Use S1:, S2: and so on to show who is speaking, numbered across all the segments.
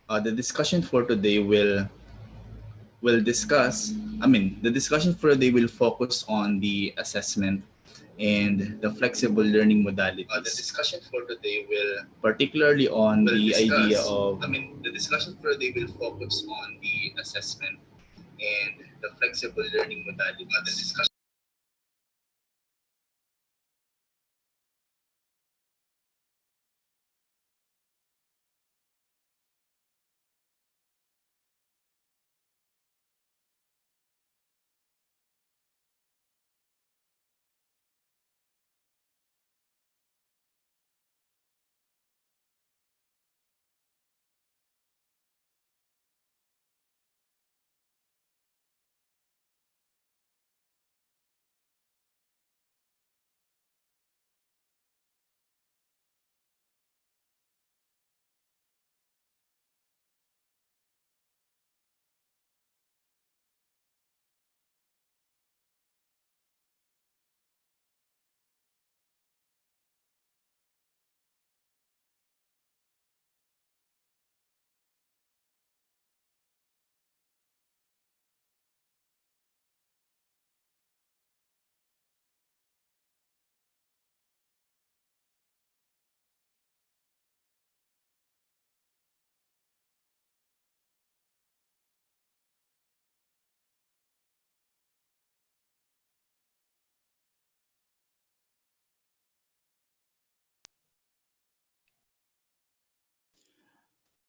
S1: The discussion for today will discuss. The discussion for today will focus on the assessment and the flexible learning
S2: The
S1: modalities,
S2: discussion for today
S1: particularly on
S2: will
S1: the idea
S2: discuss.
S1: of
S2: The discussion for today will focus on the assessment and the flexible learning
S1: the
S2: modalities.
S1: discussion.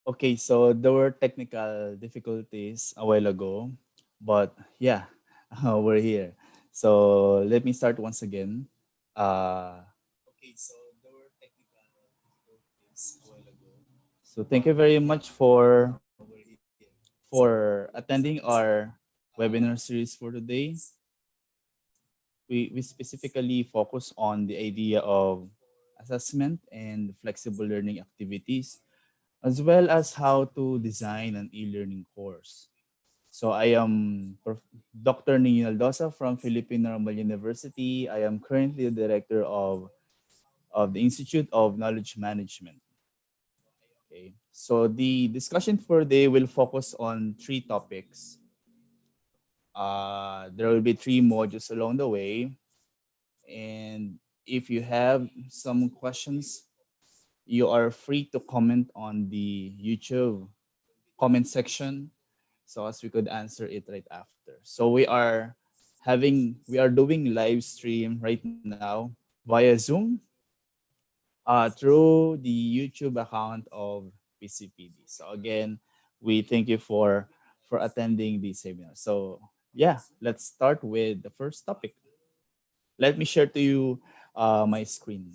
S1: Okay, so there were technical difficulties a while ago, but yeah, we're here. So let me start once again. Uh, so thank you very much for attending our webinar series for today. We specifically focus on the idea of assessment and flexible learning activities, as well as how to design an e-learning course. So I am Dr. Niño Naldoza from Philippine Normal University. I am currently the director of the Institute of Knowledge Management. Okay. So the discussion for today will focus on three topics. There will be three modules along the way. And if you have some questions, you are free to comment on the YouTube comment section so as we could answer it right after. So we are doing live stream right now via Zoom through the YouTube account of PCPD. So again, we thank you for attending the seminar. So yeah, let's start with the first topic. Let me share to you my screen.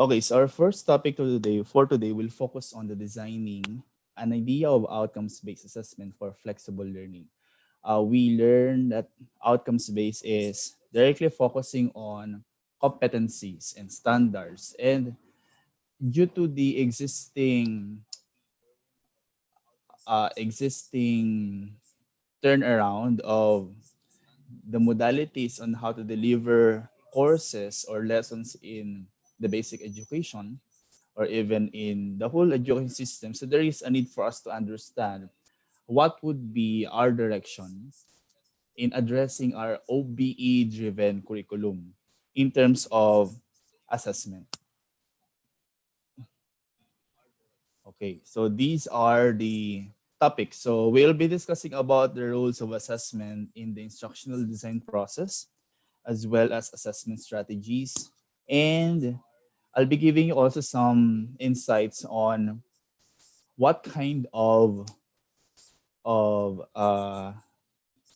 S1: Okay, so our first topic for today will focus on the designing an idea of outcomes-based assessment for flexible learning. We learned that outcomes-based is directly focusing on competencies and standards. And due to the existing turnaround of the modalities on how to deliver courses or lessons in the basic education, or even in the whole education system. So there is a need for us to understand what would be our direction in addressing our OBE driven curriculum in terms of assessment. Okay, so these are the topics. So we'll be discussing about the rules of assessment in the instructional design process, as well as assessment strategies. And I'll be giving you also some insights on what kind of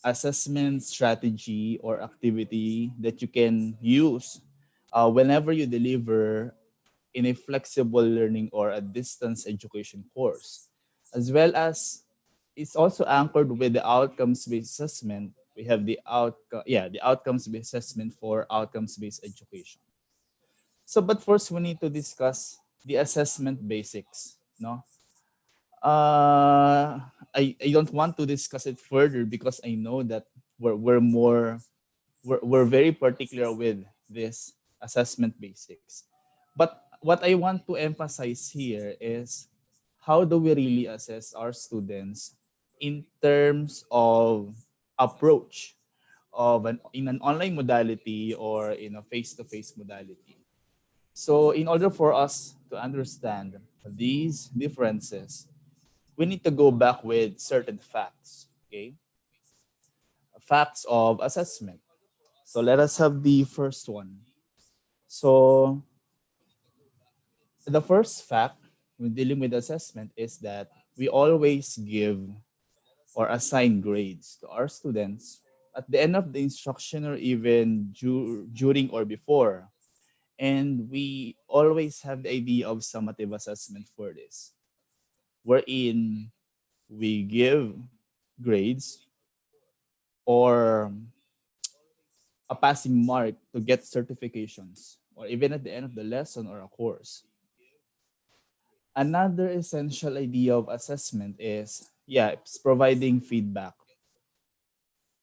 S1: assessment strategy or activity that you can use whenever you deliver in a flexible learning or a distance education course, as well as it's also anchored with the outcomes-based assessment. We have the outcomes-based assessment for outcomes-based education. So, but first we need to discuss the assessment basics. No, I don't want to discuss it further because I know that we're more we're very particular with this assessment basics. But what I want to emphasize here is how do we really assess our students in terms of approach of in an online modality or in a face-to-face modality. So in order for us to understand these differences, we need to go back with certain facts, okay? Facts of assessment. So let us have the first one. So the first fact when dealing with assessment is that we always give or assign grades to our students at the end of the instruction or even during or before. And we always have the idea of summative assessment for this, wherein we give grades or a passing mark to get certifications or even at the end of the lesson or a course. Another essential idea of assessment is, yeah, it's providing feedback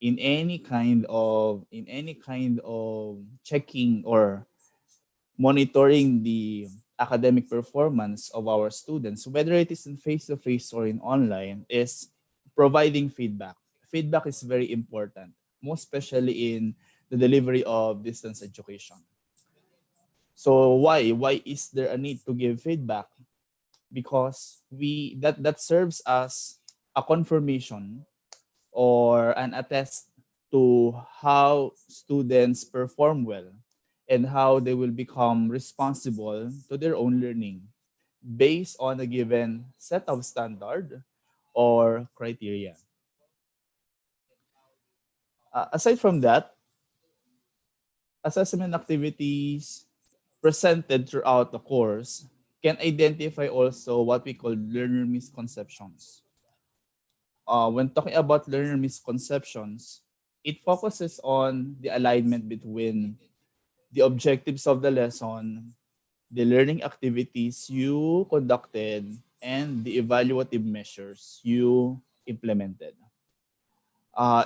S1: in any kind of checking or monitoring the academic performance of our students, whether it is in face to face or in online, is providing feedback. Feedback is very important, most especially in the delivery of distance education. So why is there a need to give feedback? Because that serves as a confirmation or an attest to how students perform well and how they will become responsible to their own learning based on a given set of standard or criteria. Aside from that, assessment activities presented throughout the course can identify also what we call learner misconceptions. When talking about learner misconceptions, it focuses on the alignment between the objectives of the lesson, the learning activities you conducted, and the evaluative measures you implemented.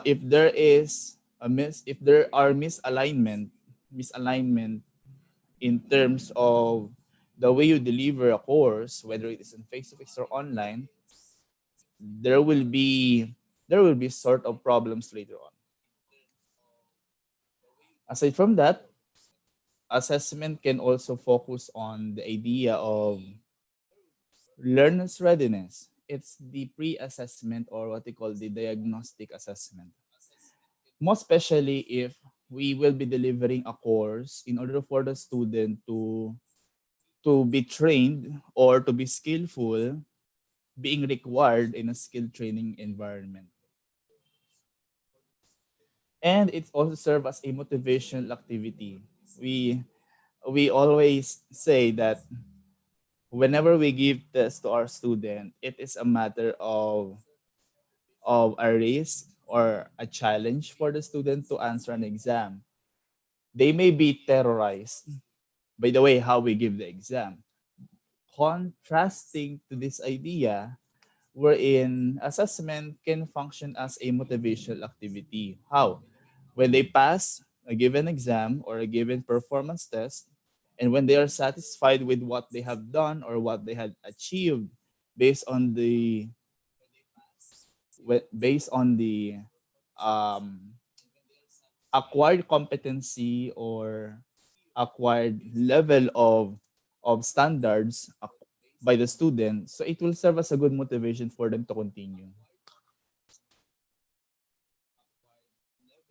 S1: If there are misalignment in terms of the way you deliver a course, whether it is in face-to-face or online, there will be there will be sort of problems later on. Aside from that, assessment can also focus on the idea of learner's readiness. It's the pre-assessment or what they call the diagnostic assessment. Most especially if we will be delivering a course in order for the student to be trained or to be skillful being required in a skill training environment. And it also serves as a motivational activity. We we always say that whenever we give tests to our student, it is a matter of a risk or a challenge for the student to answer an exam. They may be terrorized by the way how we give the exam. Contrasting to this idea, wherein assessment can function as a motivational activity. How? When they pass a given exam or a given performance test, and when they are satisfied with what they have done or what they had achieved based on the based on the um, acquired competency or acquired level of standards by the student, so it will serve as a good motivation for them to continue.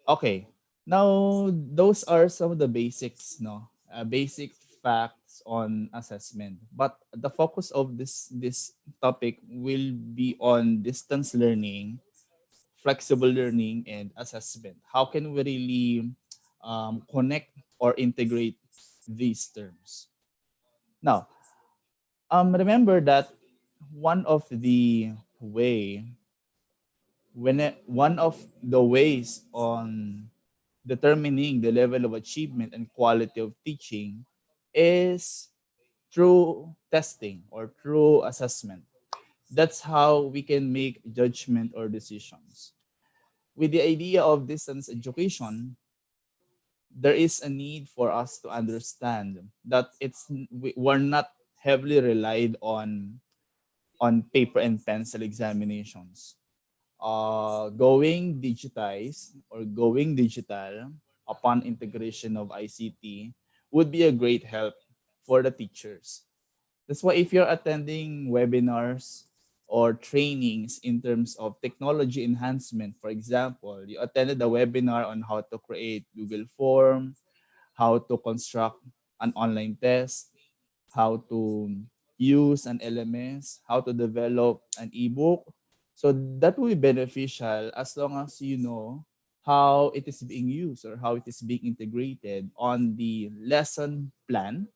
S1: Okay. Now, those are some of the basics, no? Basic facts on assessment. But the focus of this topic will be on distance learning, flexible learning, and assessment. How can we really connect or integrate these terms? Now, remember that one of the way one of the ways on determining the level of achievement and quality of teaching is through testing or through assessment. That's how we can make judgment or decisions. With the idea of distance education, there is a need for us to understand that we're not heavily relied on paper and pencil examinations. Going digitized or going digital upon integration of ICT would be a great help for the teachers. That's why if you're attending webinars or trainings in terms of technology enhancement, for example, you attended a webinar on how to create Google Form, how to construct an online test, how to use an LMS, how to develop an ebook. So that will be beneficial as long as you know how it is being used or how it is being integrated on the lesson plan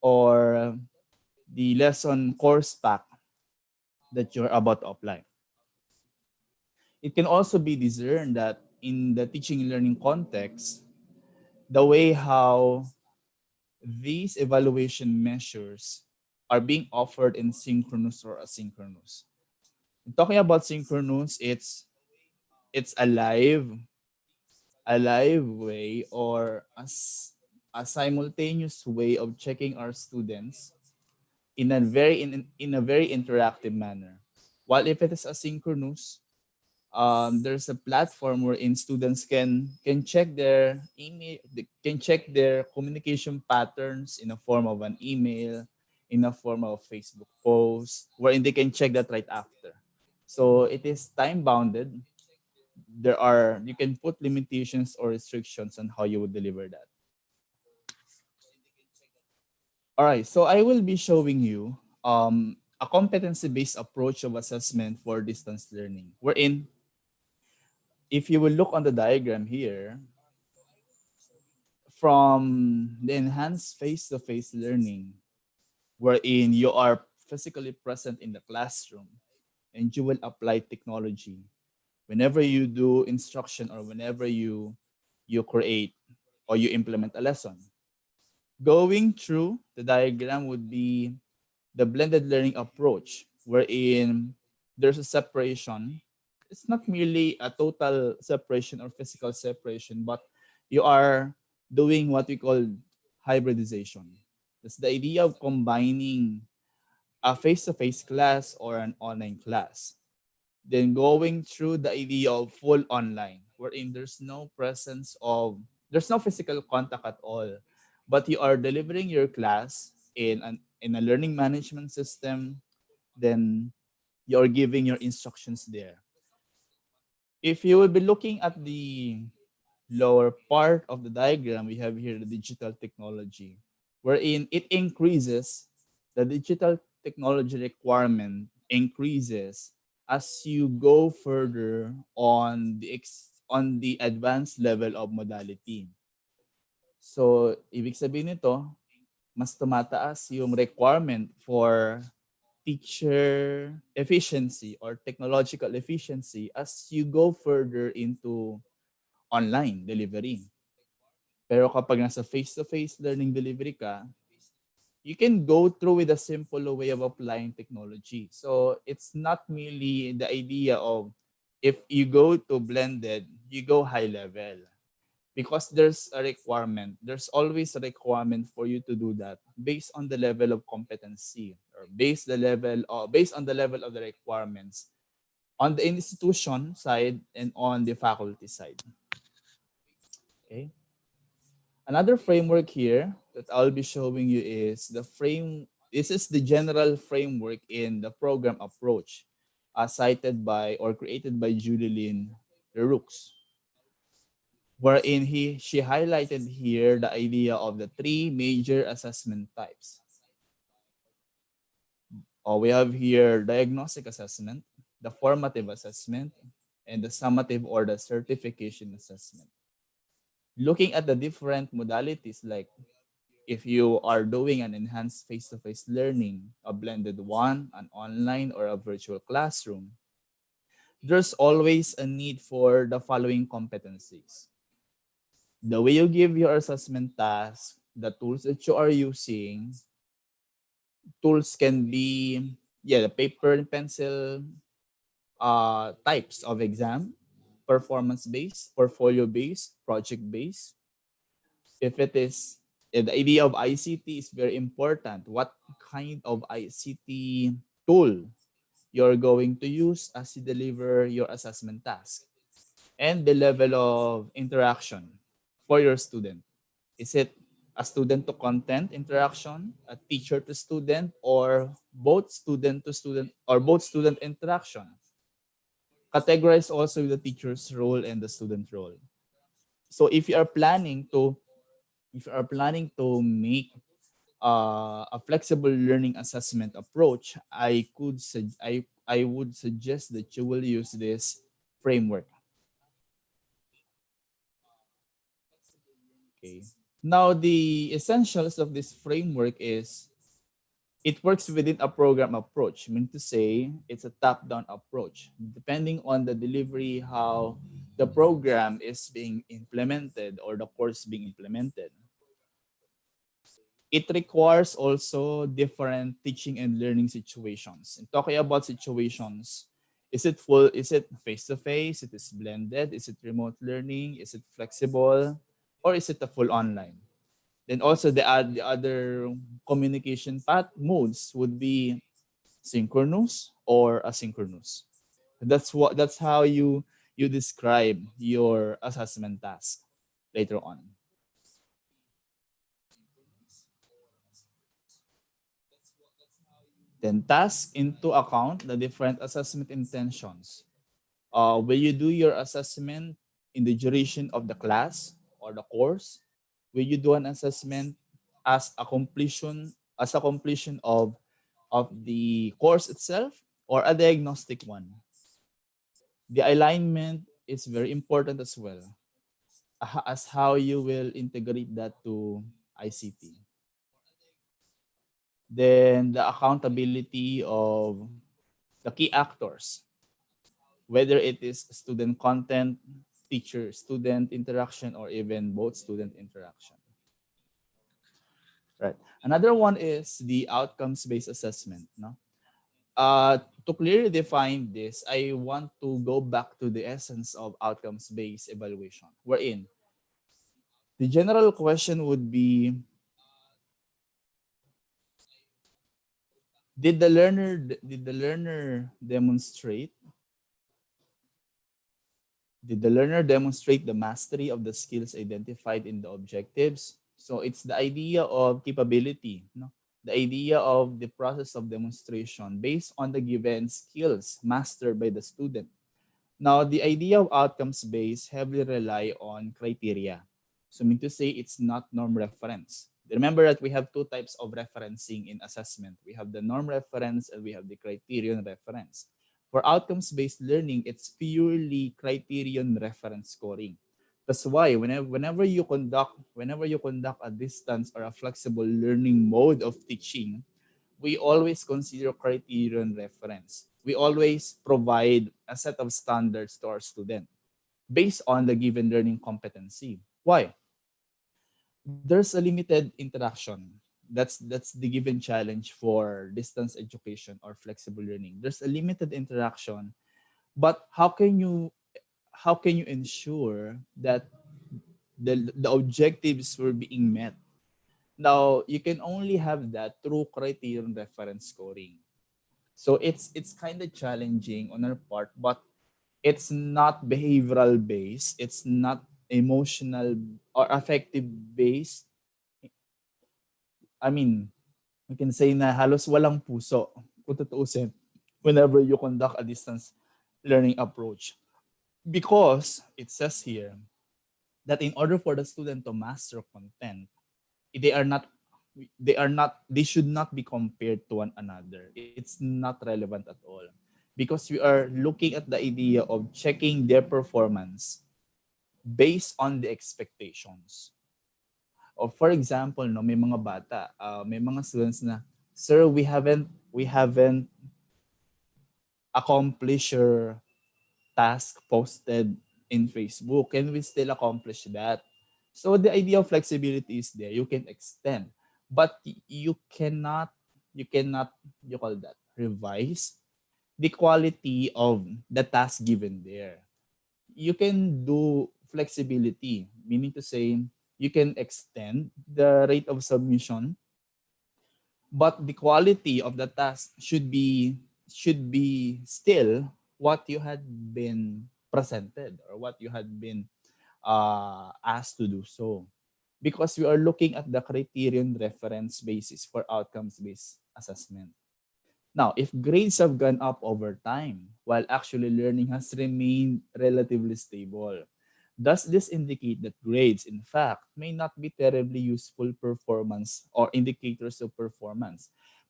S1: or the lesson course pack that you're about to apply. It can also be discerned that in the teaching and learning context, the way how these evaluation measures are being offered in synchronous or asynchronous. Talking about synchronous, it's a live way or a simultaneous way of checking our students in a very interactive manner. While if it is asynchronous, there's a platform wherein students can check their email, can check their communication patterns in a form of an email, in a form of Facebook post, wherein they can check that right after. So it is time bounded. You can put limitations or restrictions on how you would deliver that. All right, so I will be showing you a competency-based approach of assessment for distance learning. Wherein, if you will look on the diagram here, from the enhanced face-to-face learning, wherein you are physically present in the classroom and you will apply technology whenever you do instruction or whenever you create or you implement a lesson. Going through the diagram would be the blended learning approach, wherein there's a separation. It's not merely a total separation or physical separation, but you are doing what we call hybridization. That's the idea of combining a face-to-face class or an online class. Then going through the idea of full online, wherein there's no physical contact at all, but you are delivering your class in a learning management system. Then you're giving your instructions there. If you will be looking at the lower part of the diagram, we have here the digital technology, wherein the digital technology requirement increases as you go further on the advanced level of modality. So, ibig sabihin nito, mas tumataas yung requirement for teacher efficiency or technological efficiency as you go further into online delivery. Pero kapag nasa face-to-face learning delivery ka, you can go through with a simple way of applying technology. So it's not merely the idea of if you go to blended, you go high level. Because there's a requirement. There's always a requirement for you to do that based on the level of competency or based on the level of the requirements on the institution side and on the faculty side. Okay. Another framework here that I'll be showing you is this is the general framework in the program approach cited by or created by Julie Lynn Leroux, wherein she highlighted here the idea of the three major assessment types. We have here diagnostic assessment, the formative assessment, and the summative or the certification assessment. Looking at the different modalities, like if you are doing an enhanced face-to-face learning, a blended one, an online or a virtual classroom, there's always a need for the following competencies: the way you give your assessment task, the tools that you are using, tools can be, yeah, the paper and pencil types of exam, performance based, portfolio based, project based. If it is, the idea of ICT is very important. What kind of ICT tool you're going to use as you deliver your assessment task, and the level of interaction for your student. Is it a student to content interaction, a teacher to student, or both student to student, or both student interaction? Categorize also the teacher's role and the student role. So if you are planning to make a flexible learning assessment approach, I would suggest that you will use this framework. Okay. Now the essentials of this framework is it works within a program approach. I mean to say it's a top-down approach. Depending on the delivery, how the program is being implemented or the course being implemented, it requires also different teaching and learning situations. And talking about situations, is it face to face, it is blended, is it remote learning, is it flexible, or is it a full online? Then also the other communication path modes would be synchronous or asynchronous. That's how you describe your assessment task later on. Then task into account the different assessment intentions. Will you do your assessment in the duration of the class or the course? Will you do an assessment as a completion of the course itself, or a diagnostic one? The alignment is very important as well, as how you will integrate that to ICT. Then the accountability of the key actors, whether it is student content, teacher student interaction, or even both student interaction. Right. Another one is the outcomes based assessment. No? To clearly define this, I want to go back to the essence of outcomes based evaluation. Wherein the general question would be, did the learner demonstrate did the learner demonstrate the mastery of the skills identified in the objectives? So it's the idea of capability, no? The idea of the process of demonstration based on the given skills mastered by the student. Now, the idea of outcomes based heavily rely on criteria. So, mean to say it's not norm reference. Remember that we have two types of referencing in assessment. We have the norm reference and we have the criterion reference. For outcomes based learning, it's purely criterion reference scoring. That's why whenever you conduct a distance or a flexible learning mode of teaching, we always consider criterion reference. We always provide a set of standards to our student based on the given learning competency. Why? There's a limited interaction. That's the given challenge for distance education or flexible learning. There's a limited interaction, but how can you ensure that the objectives were being met? Now, you can only have that through criterion reference scoring. So it's kind of challenging on our part, but it's not behavioral based. It's not emotional or affective based. I mean, we can say na halos walang puso kung tutuusin whenever you conduct a distance learning approach. Because it says here that in order for the student to master content, they are not they should not be compared to one another. It's not relevant at all, because we are looking at the idea of checking their performance based on the expectations. Or for example, no, may mga bata, may mga students na, sir, we haven't accomplished your task posted in Facebook. Can we still accomplish that? So the idea of flexibility is there. You can extend, but you cannot you call that revise the quality of the task given there. You can do flexibility, meaning to say you can extend the rate of submission, but the quality of the task should be still what you had been presented or what you had been asked to do so, because we are looking at the criterion reference basis for outcomes based assessment. Now, if grades have gone up over time while actually learning has remained relatively stable, does this indicate that grades, in fact, may not be terribly useful performance or indicators of performance?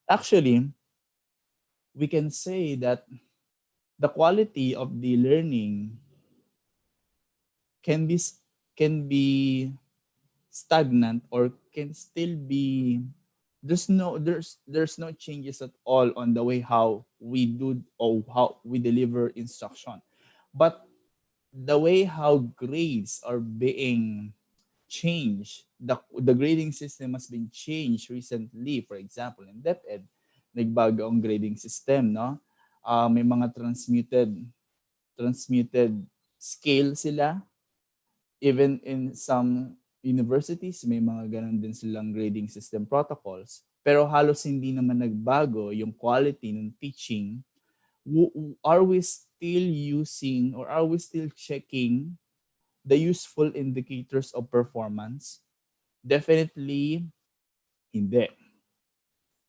S1: Actually, we can say that the quality of the learning can be can be stagnant or can still be there's no changes at all on the way how we do or how we deliver instruction, but the way how grades are being changed, the grading system has been changed recently. For example, in DepEd, nagbago ang grading system, no? May mga transmuted scale sila. Even in some universities, may mga ganun din silang grading system protocols. Pero halos hindi naman nagbago yung quality ng teaching. Are we still using or are we still checking the useful indicators of performance? Definitely hindi.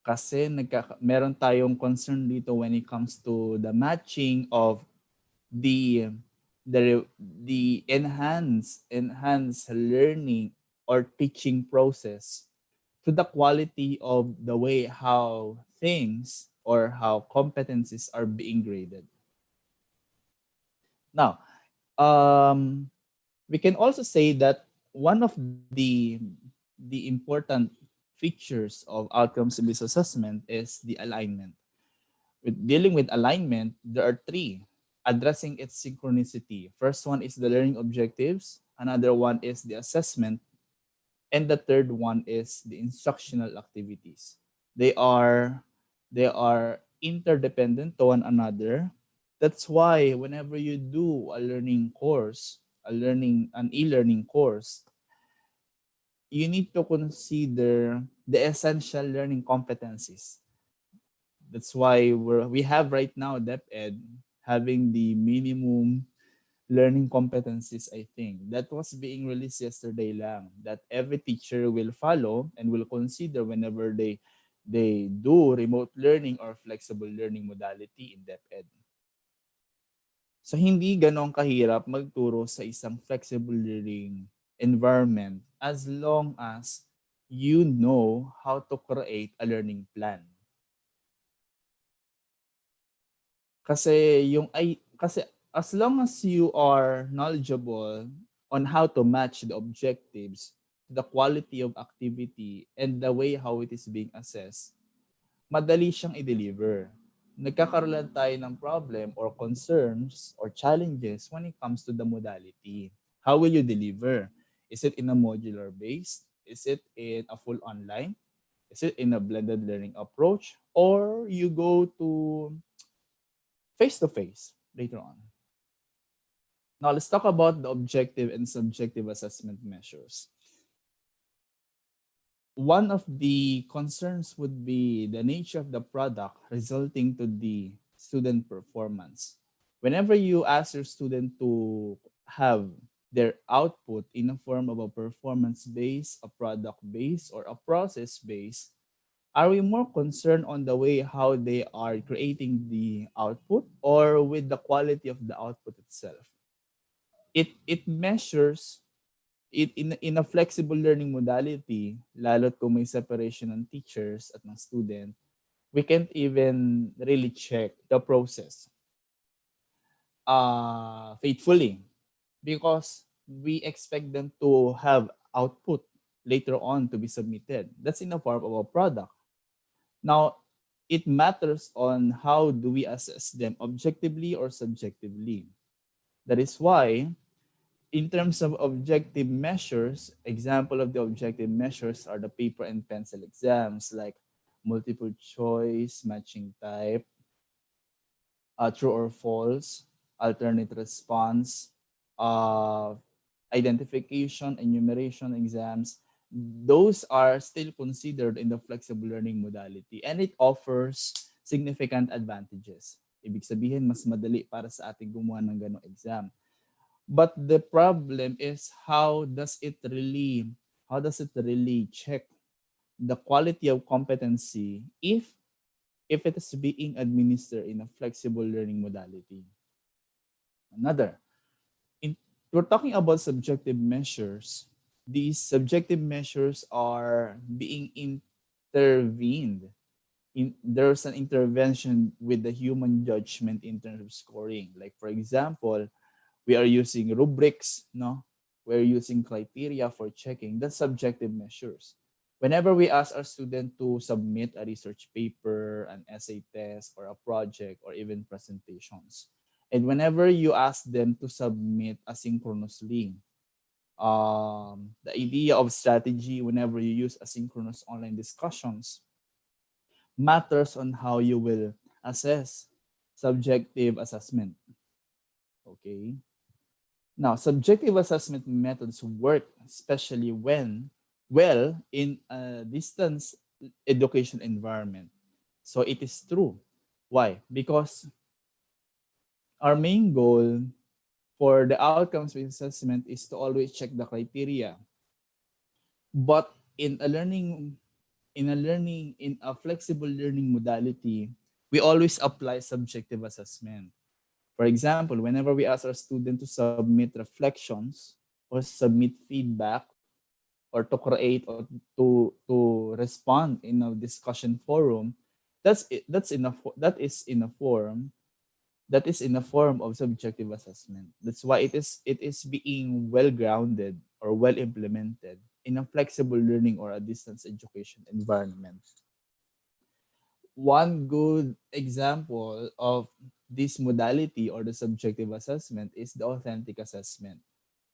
S1: Kasi meron tayong concern dito when it comes to the matching of the the enhanced learning or teaching process to the quality of the way how things or how competencies are being graded. Now, we can also say that one of the important features of outcomes-based assessment is the alignment. With dealing with alignment, there are three: addressing its synchronicity. First one is the learning objectives, another one is the assessment, and the third one is the instructional activities. They are they are interdependent to one another. That's why whenever you do a learning course, an e-learning course, you need to consider the essential learning competencies. That's why we have right now DepEd having the minimum learning competencies, I think. That was being released yesterday lang, that every teacher will follow and will consider whenever they do remote learning or flexible learning modality in DepEd. So hindi ganong kahirap magturo sa isang flexible learning environment as long as you know how to create a learning plan. Kasi as long as you are knowledgeable on how to match the objectives to the quality of activity and the way how it is being assessed, madali siyang i-deliver. Nagkakaroon lang tayo ng problem or concerns or challenges when it comes to the modality. How will you deliver? Is it in a modular base? Is it in a full online? Is it in a blended learning approach? Or you go to face to face later on? Now, let's talk about the objective and subjective assessment measures. One of the concerns would be the nature of the product resulting to the student performance. Whenever you ask your student to have their output in a form of a performance base, a product base, or a process base, are we more concerned on the way how they are creating the output or with the quality of the output itself? It measures it in a flexible learning modality, lalo kung may separation ng teachers at ng student, we can't even really check the process faithfully because we expect them to have output later on to be submitted. That's in the form of a product. Now, it matters on how do we assess them, objectively or subjectively. That is why In terms of objective measures, example of the objective measures are the paper and pencil exams like multiple choice, matching type, true or false, alternate response, uh, identification, enumeration exams. Those are still considered in the flexible learning modality and it offers significant advantages. Ibig sabihin, mas madali para sa ating gumawa ng ganong exam. But the problem is how does it really check the quality of competency if it is being administered in a flexible learning modality. Another, in, we're talking about subjective measures. These subjective measures are being intervened. There's an intervention with the human judgment in terms of scoring. Like for example, we are using rubrics, no? We're using criteria for checking the subjective measures. Whenever we ask our student to submit a research paper, an essay test, or a project, or even presentations, and whenever you ask them to submit asynchronously, the idea of strategy whenever you use asynchronous online discussions matters on how you will assess subjective assessment. Okay. Now, subjective assessment methods work especially when, well, in a distance education environment. So it is true. Why? Because our main goal for the outcomes-based assessment is to always check the criteria. But in a flexible learning modality, we always apply subjective assessment. For example, whenever we ask our student to submit reflections or submit feedback or to create or to respond in a discussion forum, that is in a form of subjective assessment. That's why it is being well grounded or well implemented in a flexible learning or a distance education environment. One good example of this modality or the subjective assessment is the authentic assessment,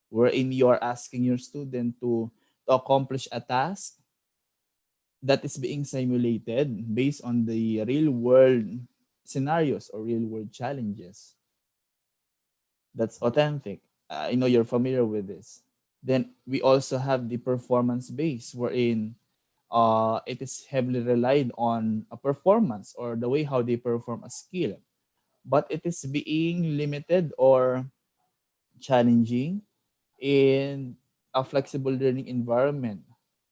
S1: wherein you are asking your student to accomplish a task that is being simulated based on the real world scenarios or real world challenges. That's authentic. I know you're familiar with this. Then we also have the performance base, wherein it is heavily relied on a performance or the way how they perform a skill, but it is being limited or challenging in a flexible learning environment,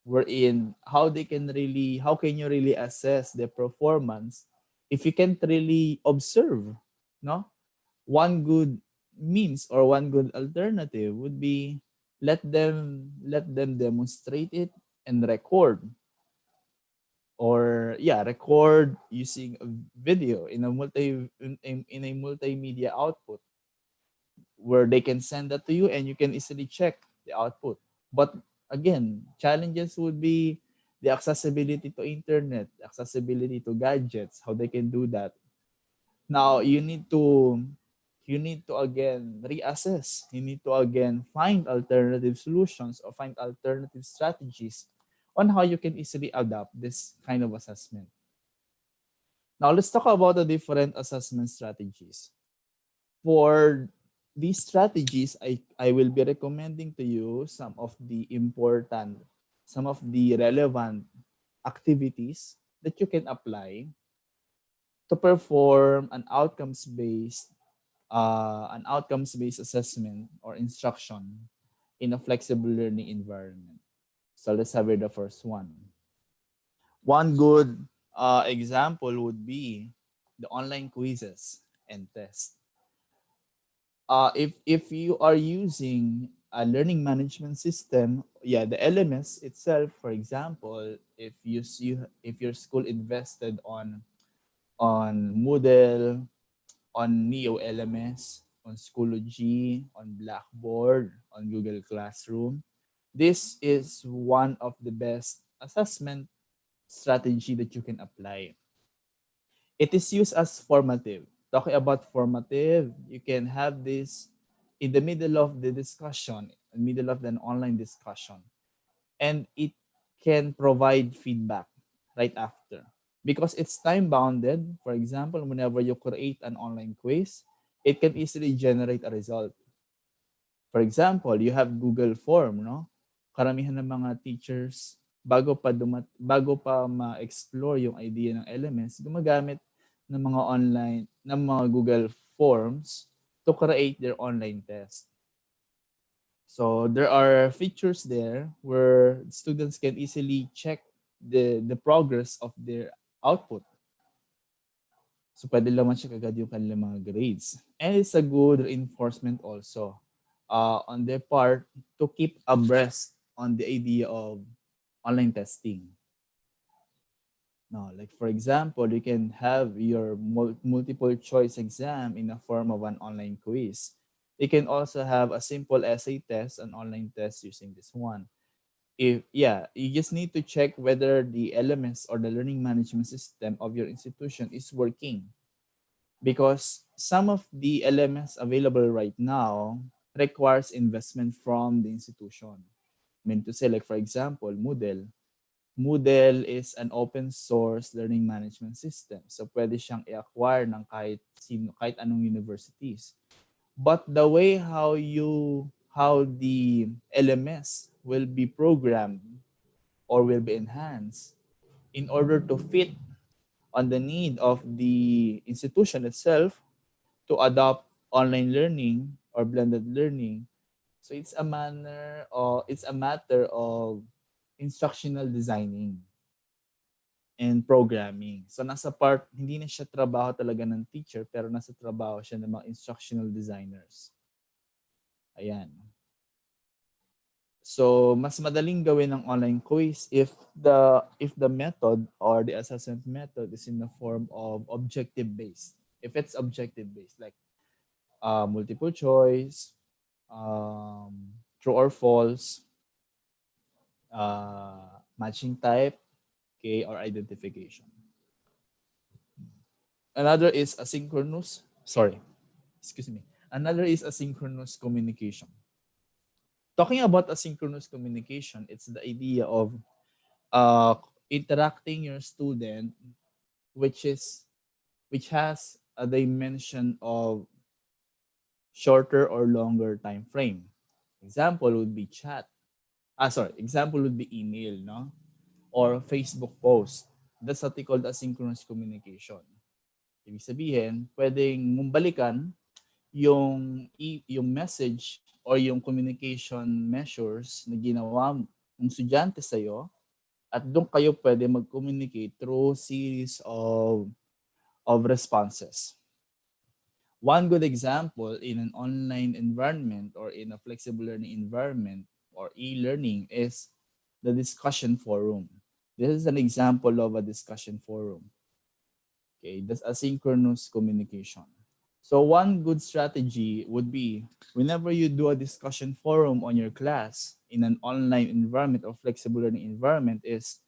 S1: wherein how can you really assess their performance if you can't really observe, no? One good means or one good alternative would be let them demonstrate it and record, or yeah, record using a video in a multimedia output where they can send that to you and you can easily check the output. But again, challenges would be the accessibility to internet, accessibility to gadgets, how they can do that. Now you need to again reassess. You need to again find alternative solutions or find alternative strategies on how you can easily adapt this kind of assessment. Now let's talk about the different assessment strategies. For these strategies, I will be recommending to you some of the relevant activities that you can apply to perform an outcomes-based assessment or instruction in a flexible learning environment. So let's have the first one. One good example would be the online quizzes and tests. If you are using a learning management system, yeah, the LMS itself, for example, if your school invested on Moodle, on Neo LMS, on Schoology, on Blackboard, on Google Classroom, this is one of the best assessment strategy that you can apply. It is used as formative. Talking about formative, you can have this. in the middle of the discussion, in the middle of an online discussion, and it can provide feedback right after because it's time bounded. For example, whenever you create an online quiz, it can easily generate a result. For example, you have Google Form, no? Karamihan ng mga teachers bago pa ma-explore yung idea ng elements, gumagamit ng mga online ng mga Google Forms to create their online test. So there are features there where students can easily check the progress of their output. So pwede lang ma-check agad yung kanilang mga grades. And it's a good reinforcement also on their part to keep abreast on the idea of online testing. No, like for example, you can have your multiple choice exam in a form of an online quiz. You can also have a simple essay test, an online test using this one. If yeah, you just need to check whether the LMS or the learning management system of your institution is working because some of the LMS available right now requires investment from the institution. I mean to say, like for example, Moodle. Moodle is an open source learning management system. So pwede siyang i-acquire ng kahit anong universities. But the way how the LMS will be programmed or will be enhanced in order to fit on the need of the institution itself to adopt online learning or blended learning. So it's a matter of instructional designing and programming. So nasa part, hindi na siya trabaho talaga ng teacher, pero nasa trabaho siya ng mga instructional designers. Ayan. So mas madaling gawin ng online quiz if the method or the assessment method is in the form of objective based. If it's objective based, like multiple choice, true or false, matching type, okay, or identification. Another is asynchronous. Sorry, excuse me. Another is asynchronous communication. Talking about asynchronous communication, it's the idea of uh, interacting your student, which is which has a dimension of shorter or longer time frame. Example would be chat. Example would be email, no? Or Facebook post. That's what they call asynchronous communication. Ibig sabihin, pwedeng mong balikan yung message or yung communication measures na ginawa ng estudyante sa'yo at doon kayo pwede mag-communicate through series of responses. One good example in an online environment or in a flexible learning environment or e-learning is the discussion forum. This is an example of a discussion forum. Okay, that's asynchronous communication. So one good strategy would be whenever you do a discussion forum on your class in an online environment or flexible learning environment is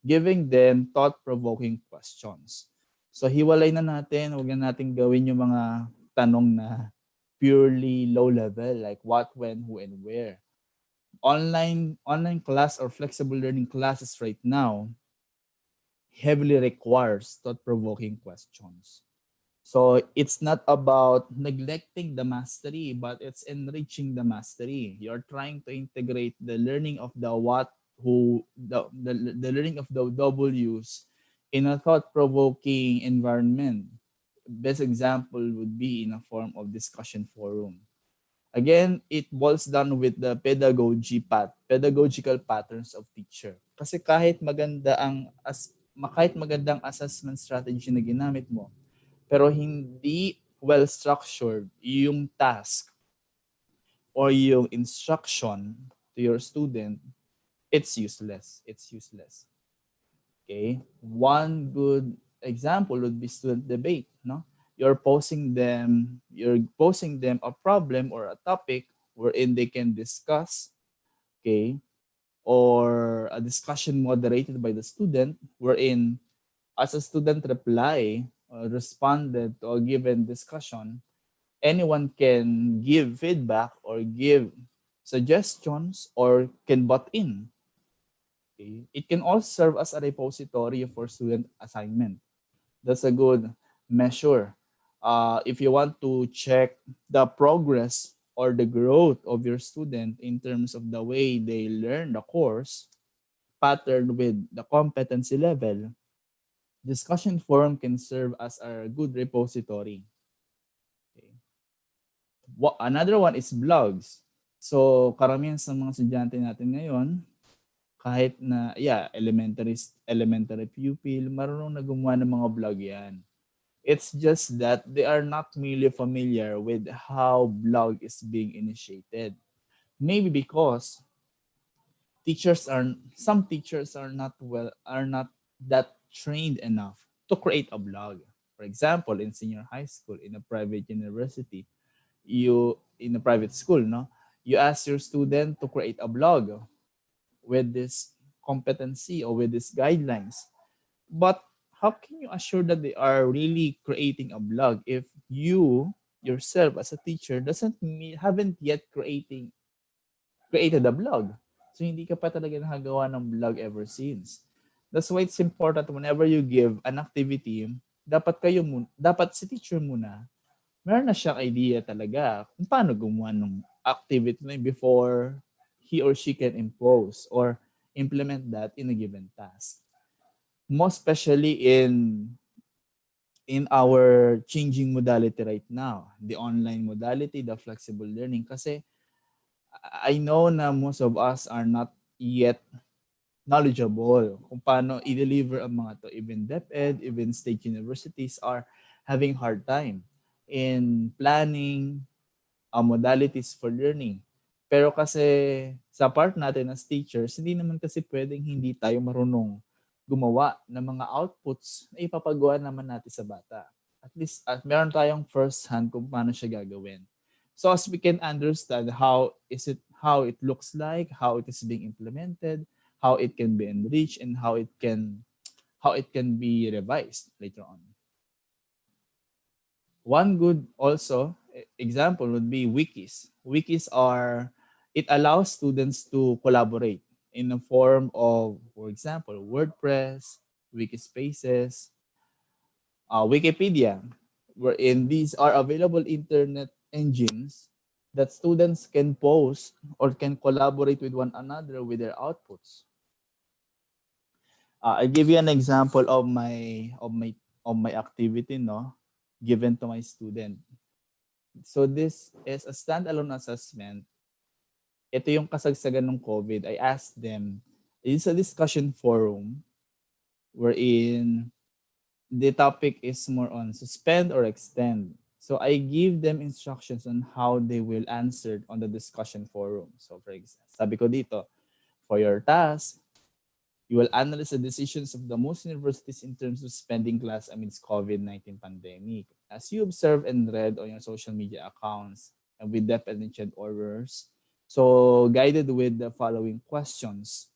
S1: giving them thought-provoking questions. So hiwalay na natin, huwag na natin gawin yung mga tanong na purely low level like what, when, who, and where. Online class or flexible learning classes right now heavily requires thought-provoking questions. So it's not about neglecting the mastery, but it's enriching the mastery. You're trying to integrate the learning of the what, who, the learning of the W's in a thought-provoking environment. Best example would be in a form of discussion forum. Again, it boils down with the pedagogical patterns of teacher. Kasi kahit magandang assessment strategy na ginamit mo, pero hindi well structured yung task or yung instruction to your student, it's useless. It's useless. Okay? One good example would be student debate, no? You're posing them a problem or a topic wherein they can discuss, okay? Or a discussion moderated by the student wherein as a student responded to a given discussion anyone can give feedback or give suggestions or can butt in. Okay? It can also serve as a repository for student assignment. That's a good measure. If you want to check the progress or the growth of your student in terms of the way they learn the course, patterned with the competency level, discussion forum can serve as a good repository. Okay. Another one is blogs. So, karamihan sa mga estudyante natin ngayon, kahit na, yeah, elementary pupil, marunong na gumawa ng mga blog yan. It's just that they are not really familiar with how blog is being initiated. Maybe because some teachers are not that trained enough to create a blog. For example, in senior high school, in a private university, you in a private school, no, you ask your student to create a blog with this competency or with these guidelines. But how can you assure that they are really creating a blog if you yourself as a teacher haven't yet created a blog? So hindi ka pa talaga nakagawa ng blog ever since. That's why it's important whenever you give an activity, dapat si teacher muna, meron na siyang idea talaga kung paano gumawa ng activity na before he or she can impose or implement that in a given task. Most especially in our changing modality right now, the online modality, the flexible learning. Kasi I know na most of us are not yet knowledgeable kung paano i-deliver ang mga to. Even DepEd, even state universities are having hard time in planning modalities for learning. Pero kasi sa part natin as teachers, hindi naman kasi pwedeng hindi tayo marunong gumawa ng mga outputs na ipapagawa naman natin sa bata. At least meron tayong first hand kung paano siya gagawin. So as we can understand how it looks like, how it is being implemented, how it can be enriched, and how it can be revised later on. One good also example would be wikis. Wikis are it allows students to collaborate in the form of, for example, WordPress, Wikispaces, Wikipedia, wherein these are available internet engines that students can post or can collaborate with one another with their outputs. I give you an example of my activity, no, given to my student. So this is a standalone assessment. Ito yung kasagsagan ng COVID. I asked them, it's a discussion forum wherein the topic is more on suspend or extend. So I give them instructions on how they will answer on the discussion forum. So for example, sabi ko dito, for your task, you will analyze the decisions of the most universities in terms of spending class amidst COVID-19 pandemic. As you observe and read on your social media accounts and with definition orders, so guided with the following questions.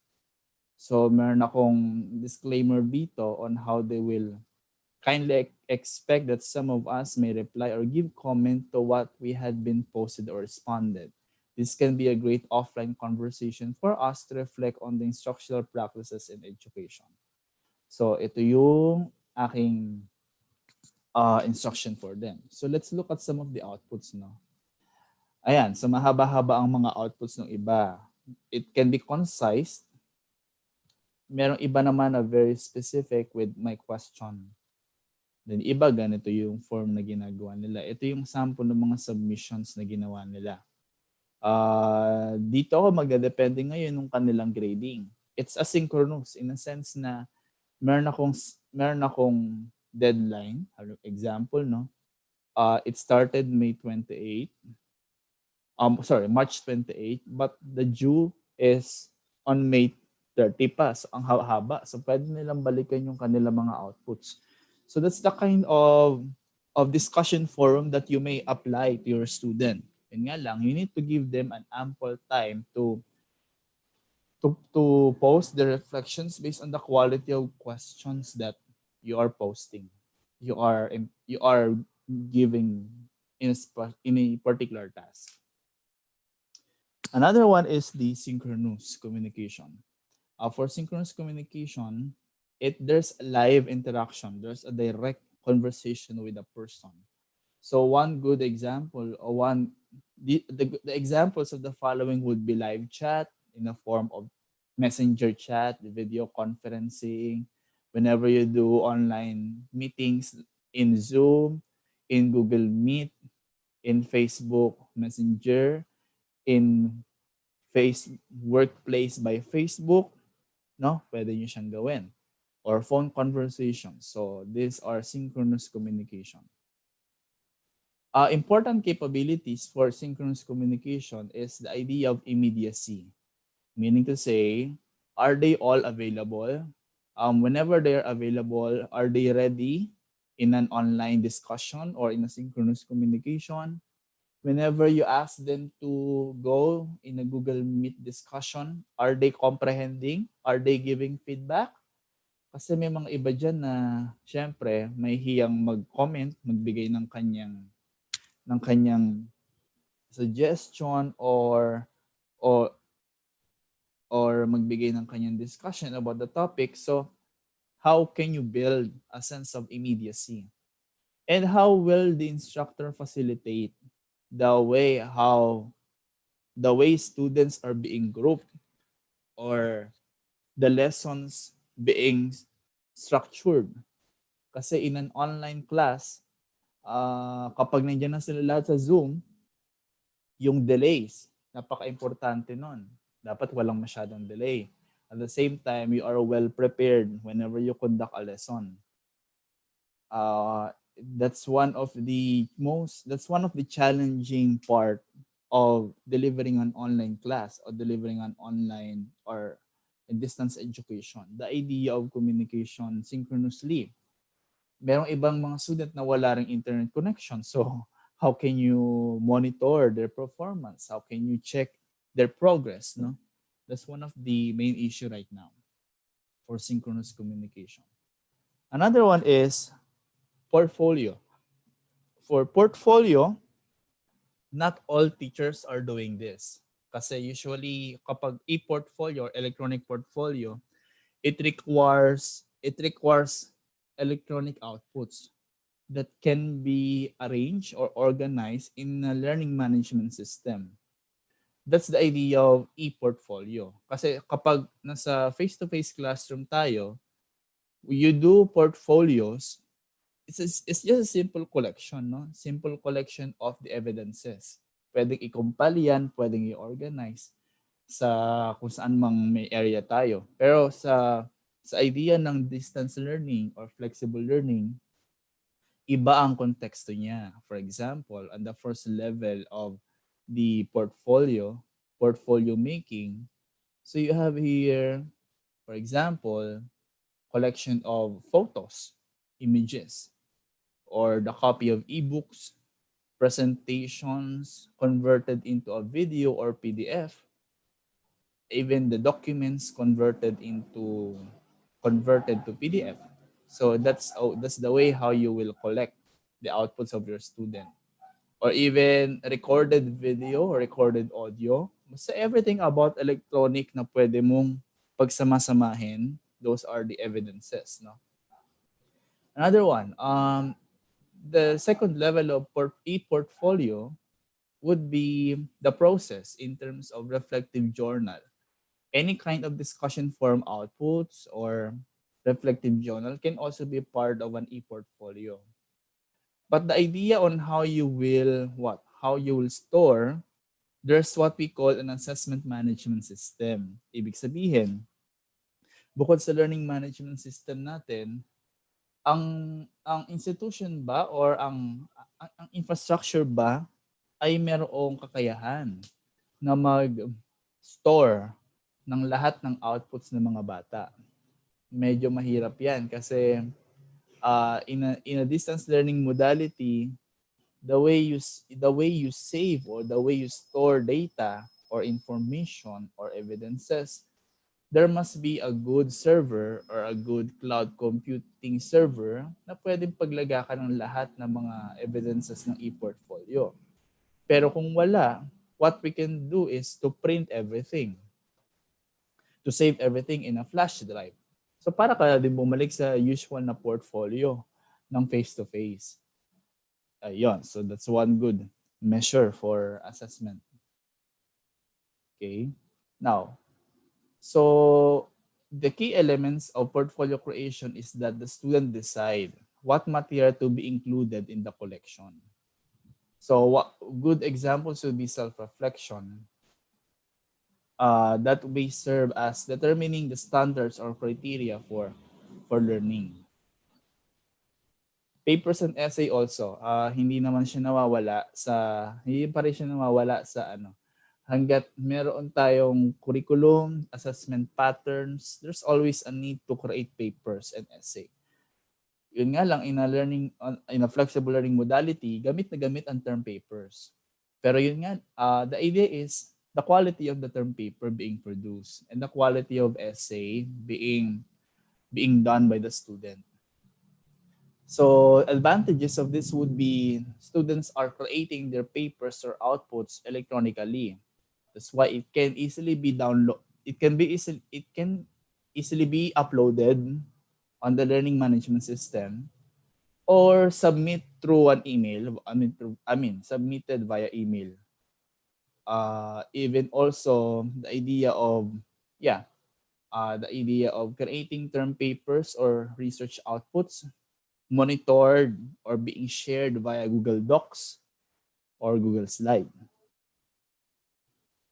S1: So meron akong disclaimer dito on how they will kindly expect that some of us may reply or give comment to what we had been posted or responded. This can be a great offline conversation for us to reflect on the instructional practices in education. So ito yung aking instruction for them. So let's look at some of the outputs. No? Ayan, so mahaba-haba ang mga outputs ng iba. It can be concise. Merong iba naman na very specific with my question. Then iba ganito yung form na ginagawa nila. Ito yung sample ng mga submissions na ginawa nila. Dito ako magdedepende ngayon ng kanilang grading. It's asynchronous in a sense na meron akong deadline. Example, no? It started March 28, but the due is on May 30 pa. So, ang haba. So, pwede nilang balikan yung kanilang mga outputs. So, that's the kind of discussion forum that you may apply to your student. Yun nga lang, you need to give them an ample time to post the reflections based on the quality of questions that you are posting. You are giving in a particular task. Another one is the synchronous communication. For synchronous communication, there's a live interaction. There's a direct conversation with a person. So one good example, or the examples of the following would be live chat in the form of messenger chat, video conferencing, whenever you do online meetings in Zoom, in Google Meet, in Facebook Messenger, in Face Workplace by Facebook, no? Pwede nyo siyang gawin. Or phone conversations. So these are synchronous communication. Important capabilities for synchronous communication is the idea of immediacy, meaning to say, are they all available? Whenever they're available, are they ready in an online discussion or in a synchronous communication? Whenever you ask them to go in a Google Meet discussion, are they comprehending? Are they giving feedback? Kasi may mga iba dyan na, syempre, may hiyang mag-comment, magbigay ng kanyang suggestion or or magbigay ng kanyang discussion about the topic. So, how can you build a sense of immediacy? And how will the instructor facilitate the the way students are being grouped or the lessons being structured? Kasi in an online class, kapag nandiyan na sila lahat sa Zoom, yung delays, napaka-importante nun. Dapat walang masyadong delay. At the same time, you are well prepared whenever you conduct a lesson. That's one of the challenging part of delivering an online class or delivering an online or a distance education. The idea of communication synchronously. Merong ibang mga student na wala ring internet connection. So, how can you monitor their performance? How can you check their progress, no? That's one of the main issue right now for synchronous communication. Another one is portfolio. For portfolio, not all teachers are doing this. Kasi usually kapag e-portfolio or electronic portfolio, it requires electronic outputs that can be arranged or organized in a learning management system. That's the idea of e-portfolio. Kasi kapag nasa face-to-face classroom tayo, you do portfolios, it's just a simple collection, no? Simple collection of the evidences. Pwedeng i-compile yan, pwedeng i-organize sa kung saan mang may area tayo. Pero sa idea ng distance learning or flexible learning, iba ang konteksto niya. For example, on the first level of the portfolio making, so you have here, for example, collection of photos, images, or the copy of ebooks, presentations converted into a video or PDF, even the documents converted to PDF. So that's the way how you will collect the outputs of your student. Or even recorded video or recorded audio. Basta everything about electronic na pwede mong pagsama-samahin, those are the evidences. No? Another one, the second level of e-portfolio would be the process in terms of reflective journal. Any kind of discussion forum outputs or reflective journal can also be part of an e-portfolio. But the idea on how you will store, there's what we call an assessment management system. Ibig sabihin, bukod sa learning management system natin, ang ang institution ba or ang infrastructure ba ay merong kakayahan na mag-store ng lahat ng outputs ng mga bata. Medyo mahirap 'yan kasi in a distance learning modality, the way you save or the way you store data or information or evidences there must be a good server or a good cloud computing server na pwedeng paglagakan ng lahat ng mga evidences ng e-portfolio. Pero kung wala, what we can do is to print everything, to save everything in a flash drive. So para ka din bumalik sa usual na portfolio ng face-to-face. Ayun, so that's one good measure for assessment. Okay? Now, so the key elements of portfolio creation is that the student decide what material to be included in the collection. So what good examples would be self-reflection, that may serve as determining the standards or criteria for learning. Papers and essay also, hindi naman siya nawawala sa, hindi pa rin siya nawawala sa ano, hanggat meron tayong curriculum, assessment patterns, there's always a need to create papers and essay. Yun nga lang, in a flexible learning modality, gamit na gamit ang term papers. Pero yun nga, the idea is the quality of the term paper being produced and the quality of essay being done by the student. So advantages of this would be students are creating their papers or outputs electronically. That's why it can easily be download. It can easily be uploaded on the learning management system or submit through an email. Submitted via email. Even also the idea of creating term papers or research outputs monitored or being shared via Google Docs or Google Slide.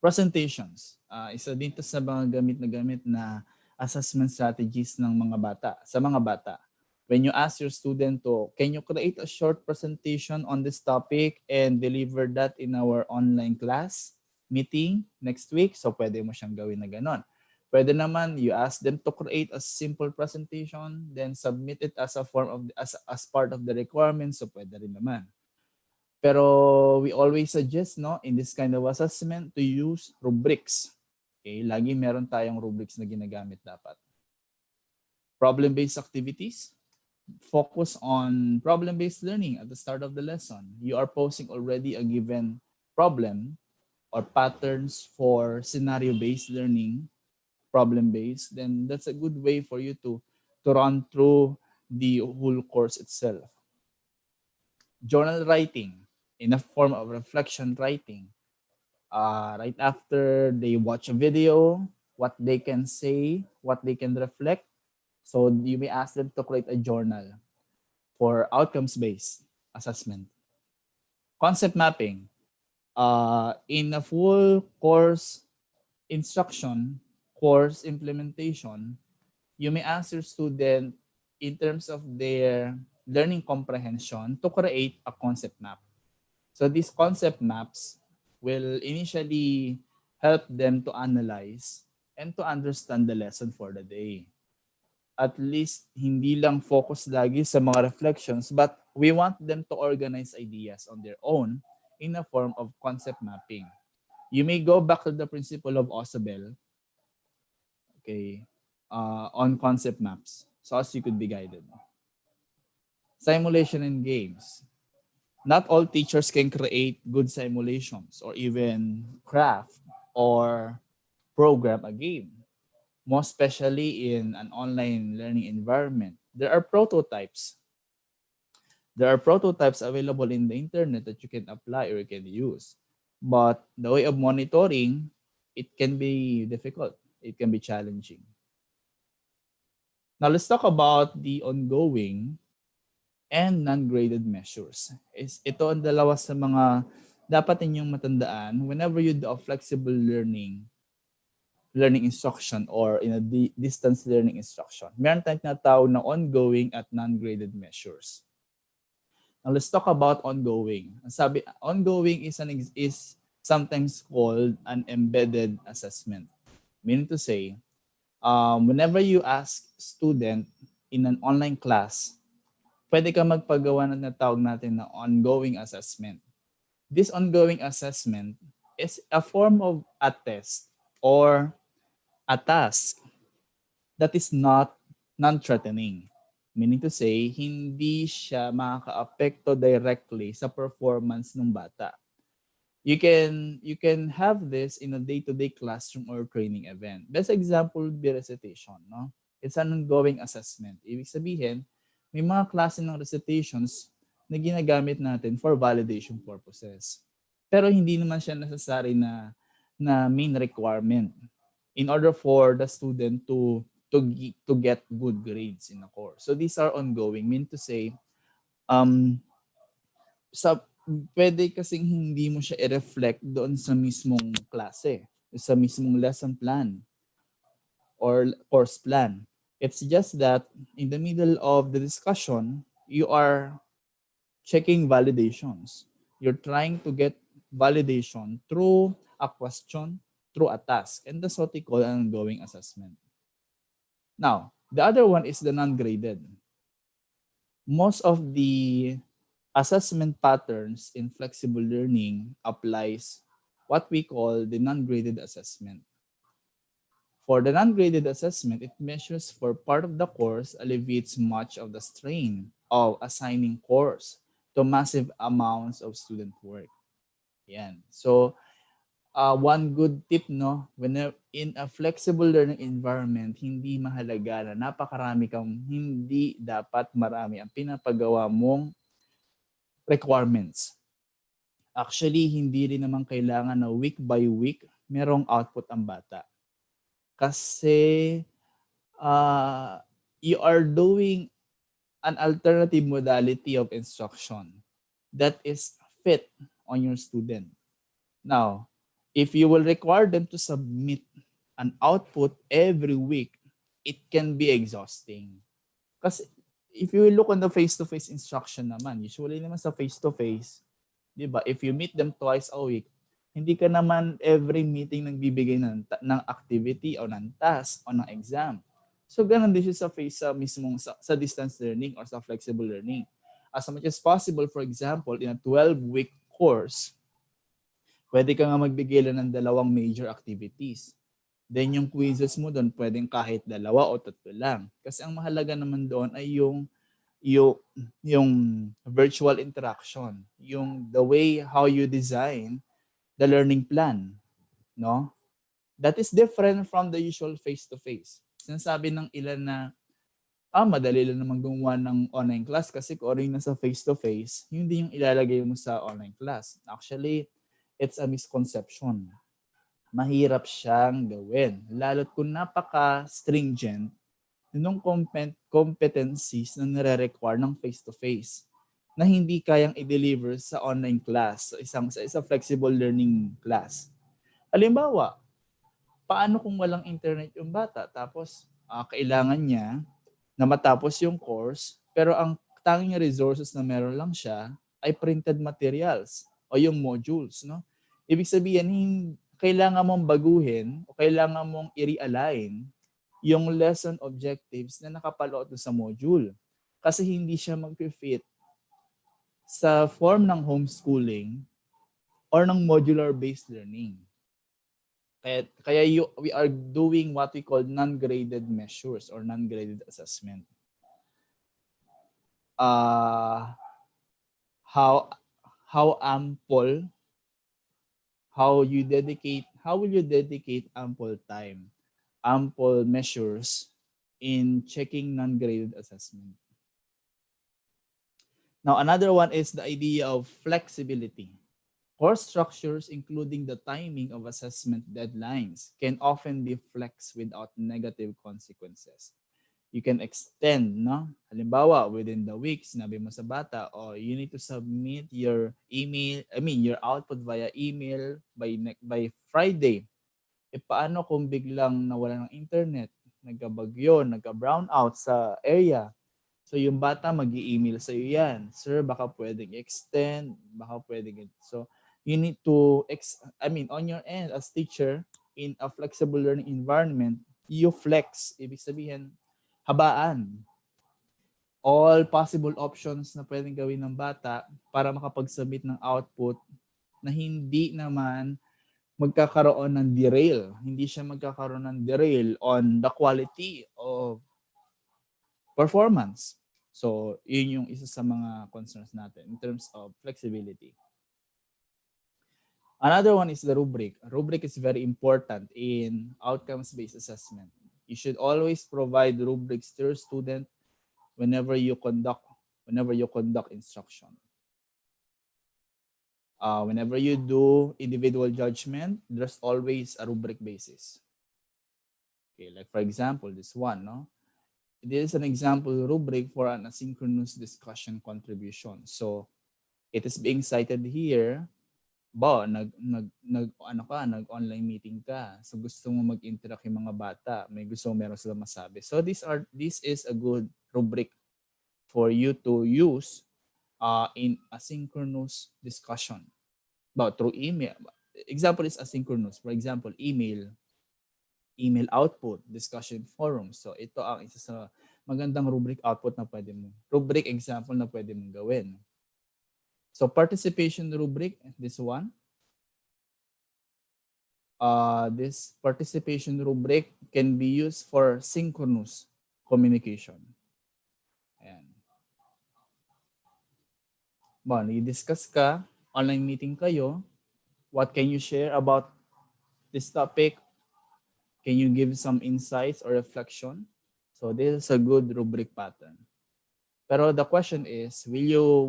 S1: Presentations. Isa din to sa mga gamit na assessment strategies ng mga bata, sa mga bata. When you ask your student to, can you create a short presentation on this topic and deliver that in our online class meeting next week? So pwede mo siyang gawin na ganon. Pwede naman you ask them to create a simple presentation, then submit it as a form of as part of the requirements. So pwede rin naman. Pero we always suggest in this kind of assessment to use rubrics. Okay, lagi meron tayong rubrics na ginagamit dapat. Problem-based activities. Focus on problem-based learning at the start of the lesson. You are posing already a given problem or patterns for scenario-based learning, problem-based, then that's a good way for you to run through the whole course itself. Journal writing in a form of reflection writing. Right after they watch a video, what they can say, what they can reflect. So you may ask them to create a journal for outcomes-based assessment. Concept mapping. In a full course instruction, course implementation, you may ask your student in terms of their learning comprehension to create a concept map. So these concept maps will initially help them to analyze and to understand the lesson for the day. At least hindi lang focus lagi sa mga reflections, but we want them to organize ideas on their own in a form of concept mapping. You may go back to the principle of Osabel, okay, on concept maps, so as you could be guided. Simulation and games. Not all teachers can create good simulations or even craft or program a game, most especially in an online learning environment. There are prototypes. There are prototypes available in the internet that you can apply or you can use. But the way of monitoring, it can be difficult. It can be challenging. Now let's talk about the ongoing and non-graded measures. Ito ang dalawa sa mga dapat ninyong matandaan whenever you do a flexible learning instruction or in a distance learning instruction. Meron tayong tinatawag na ongoing at non-graded measures. Now let's talk about ongoing. Ang sabi, ongoing is sometimes called an embedded assessment. Meaning to say, whenever you ask student in an online class, pwede ka magpagawa ng natawag natin na ongoing assessment. This ongoing assessment is a form of a test or a task that is not non-threatening. Meaning to say, hindi siya makaka-apekto directly sa performance ng bata. You can have this in a day-to-day classroom or training event. Best example would be recitation, no? It's an ongoing assessment. Ibig sabihin, may mga klase ng recitations na ginagamit natin for validation purposes. Pero hindi naman siya necessary na main requirement in order for the student to get good grades in the course. So these are ongoing. Mean to say, um, sa pwede kasing hindi mo siya i-reflect doon sa mismong klase, sa mismong lesson plan or course plan. It's just that in the middle of the discussion, you are checking validations. You're trying to get validation through a question, through a task. And that's what we call an ongoing assessment. Now, the other one is the non-graded. Most of the assessment patterns in flexible learning applies what we call the non-graded assessment. For the non-graded assessment, it measures for part of the course, alleviates much of the strain of assigning course to massive amounts of student work. Yan. So, one good tip, no, when in a flexible learning environment, hindi mahalaga na napakarami kang hindi dapat marami ang pinapagawa mong requirements. Actually, hindi rin naman kailangan na week by week merong output ang bata. Kasi you are doing an alternative modality of instruction that is fit on your student. Now, if you will require them to submit an output every week, it can be exhausting. Kasi if you look on the face-to-face instruction naman, usually naman sa face-to-face, di ba, if you meet them twice a week, hindi ka naman every meeting nagbibigay ng activity o ng task o ng exam. So, ganun din siya sa face sa mismong sa distance learning or sa flexible learning. As much as possible, for example, in a 12-week course, pwede ka nga magbigay lang ng dalawang major activities. Then yung quizzes mo doon, pwedeng kahit dalawa o tatlo lang. Kasi ang mahalaga naman doon ay yung, yung virtual interaction, yung the way how you design the learning plan, no? That is different from the usual face-to-face. Sinasabi ng ilan na, madali lang naman gumawa ng online class kasi kung ano yung nasa face-to-face, yun din yung ilalagay mo sa online class. Actually, it's a misconception. Mahirap siyang gawin. Lalo't kung napaka-stringent nung competencies na nire-require ng face-to-face na hindi kayang i-deliver sa online class, sa isang flexible learning class. Halimbawa, paano kung walang internet yung bata tapos kailangan niya na matapos yung course pero ang tanging resources na meron lang siya ay printed materials o yung modules, no? Ibig sabihin, kailangan mong baguhin o kailangan mong i-realign yung lesson objectives na nakapalood sa module. Kasi hindi siya mag-fit sa form ng homeschooling or ng modular-based learning. Kaya we are doing what we call non-graded measures or non-graded assessment. How ample, how will you dedicate ample time, ample measures in checking non-graded assessment. Now, another one is the idea of flexibility. Course structures, including the timing of assessment deadlines, can often be flexed without negative consequences. You can extend, no? Halimbawa, within the week, sinabi mo sa bata, you need to submit your your output via email by Friday. Paano kung biglang nawala ng internet, nagkabagyo, nagka-brownout sa area? So yung bata mag-i-email sa iyo yan. Sir, baka pwedeng extend, baka pwedeng. So you need to, on your end as teacher, in a flexible learning environment, you flex. Ibig sabihin, habaan all possible options na pwedeng gawin ng bata para makapag-submit ng output na hindi naman magkakaroon ng derail. Hindi siya magkakaroon ng derail on the quality of performance. So, yun yung isa sa mga concerns natin in terms of flexibility. Another one is the rubric. Rubric is very important in outcomes-based assessment. You should always provide rubrics to your student whenever you conduct instruction. Whenever you do individual judgment, there's always a rubric basis. Okay, like for example, this one, no? This is an example rubric for an asynchronous discussion contribution. So, it is being cited here. Nag-online meeting ka. So gusto mo mag-interact yung mga bata, may gusto meron sila masabi. So this is a good rubric for you to use in asynchronous discussion. But through email. Example is asynchronous. For example, email output, discussion forum. So ito ang isa sa magandang rubric output na rubric example na pwede mong gawin. So participation rubric, this one. This participation rubric can be used for synchronous communication. Ayan. I-discuss ka, online meeting kayo, what can you share about this topic? Can you give some insights or reflection? So this is a good rubric pattern. Pero the question is, will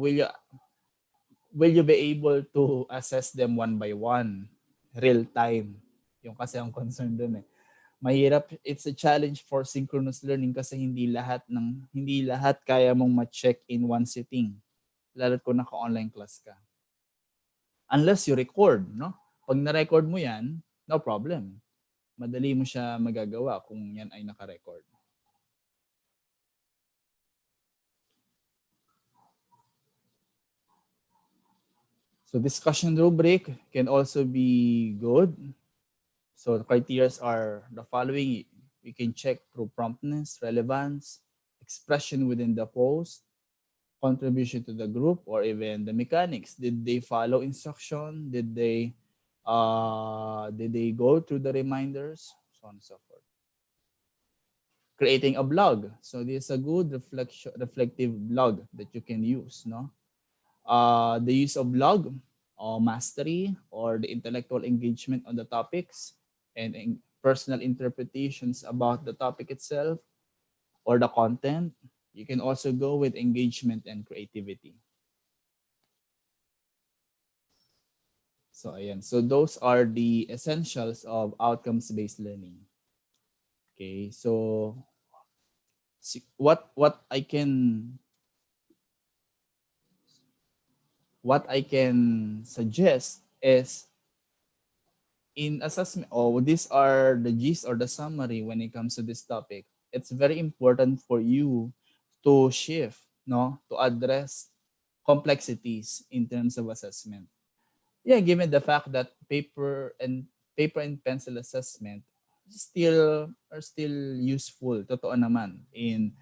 S1: you be able to assess them one by one, real time? Yung kasi ang concern dun eh. Mahirap, it's a challenge for synchronous learning kasi hindi lahat kaya mong ma-check in one sitting. Lalo't kung naka-online class ka. Unless you record, no? Pag na-record mo yan, no problem. Madali mo siya magagawa kung yan ay naka-record. So discussion rubric can also be good. So the criteria are the following. We can check through promptness, relevance, expression within the post, contribution to the group, or even the mechanics. Did they follow instruction? Did they go through the reminders? So on and so forth. Creating a blog. So this is a good reflective blog that you can use, no? The use of blog or mastery or the intellectual engagement on the topics and personal interpretations about the topic itself or the content. You can also go with engagement and creativity. So ayan. So those are the essentials of outcomes-based learning. Okay. So what I can suggest is in assessment, these are the gist or the summary when it comes to this topic. It's very important for you to shift, no, to address complexities in terms of assessment. Yeah, given the fact that paper and pencil assessment are still useful, totoo naman, in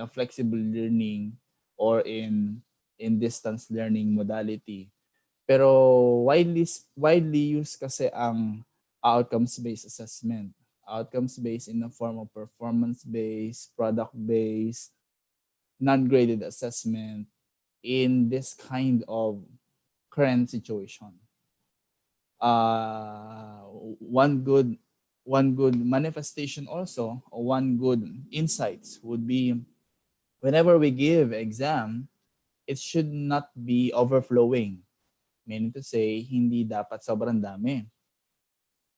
S1: a flexible learning or in distance learning modality. Pero widely used kasi ang outcomes-based assessment. Outcomes-based in the form of performance-based, product-based, non-graded assessment in this kind of current situation. One good manifestation also, or one good insights would be whenever we give exam, it should not be overflowing. Meaning to say, hindi dapat sobrang dami.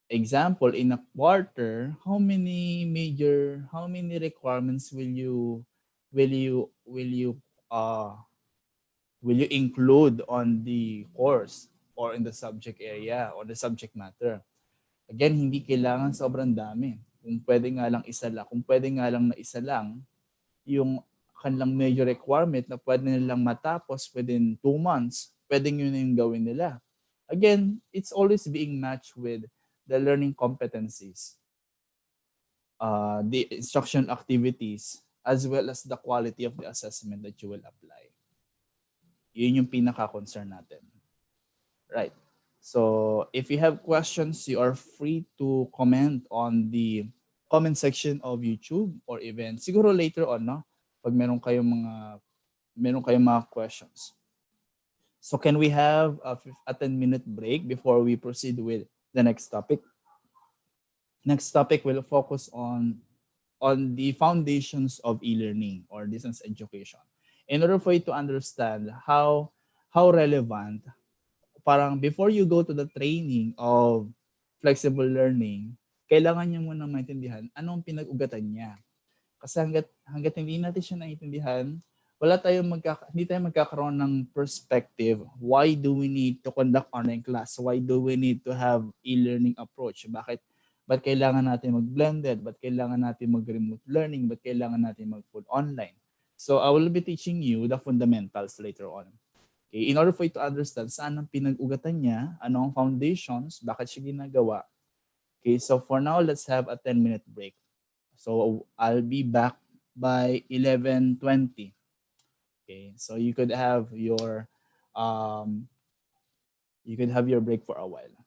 S1: Example, in a quarter, how many requirements will you include on the course or in the subject area or the subject matter? Again, hindi kailangan sobrang dami. Kung pwede nga lang na isa lang, yung kanilang major requirement na pwede nilang matapos within 2 months, pwedeng yun yung gawin nila. Again, it's always being matched with the learning competencies, the instruction activities, as well as the quality of the assessment that you will apply. Yun yung pinaka-concern natin. Right. So if you have questions, you are free to comment on the comment section of YouTube or even siguro later on, no? Pag meron kayong mga questions. So can we have a 10-minute break before we proceed with the next topic? Next topic will focus on the foundations of e-learning or distance education. In order for you to understand how relevant, parang before you go to the training of flexible learning, kailangan niyo muna maintindihan anong pinag-ugatan niya. Kasi hangga't hindi natin siya naiintindihan, hindi tayo magkakaroon ng perspective. Why do we need to conduct online class? Why do we need to have e-learning approach? Ba't kailangan natin mag-blended? Ba't kailangan natin mag-remote learning? Ba't kailangan natin mag-full online? So I will be teaching you the fundamentals later on. Okay, in order for you to understand saan ang pinag-ugatan niya, ano ang foundations, bakit siya ginagawa. Okay, so for now, let's have a 10-minute break. So I'll be back by 11:20. Okay, so um, you could have your break for a while.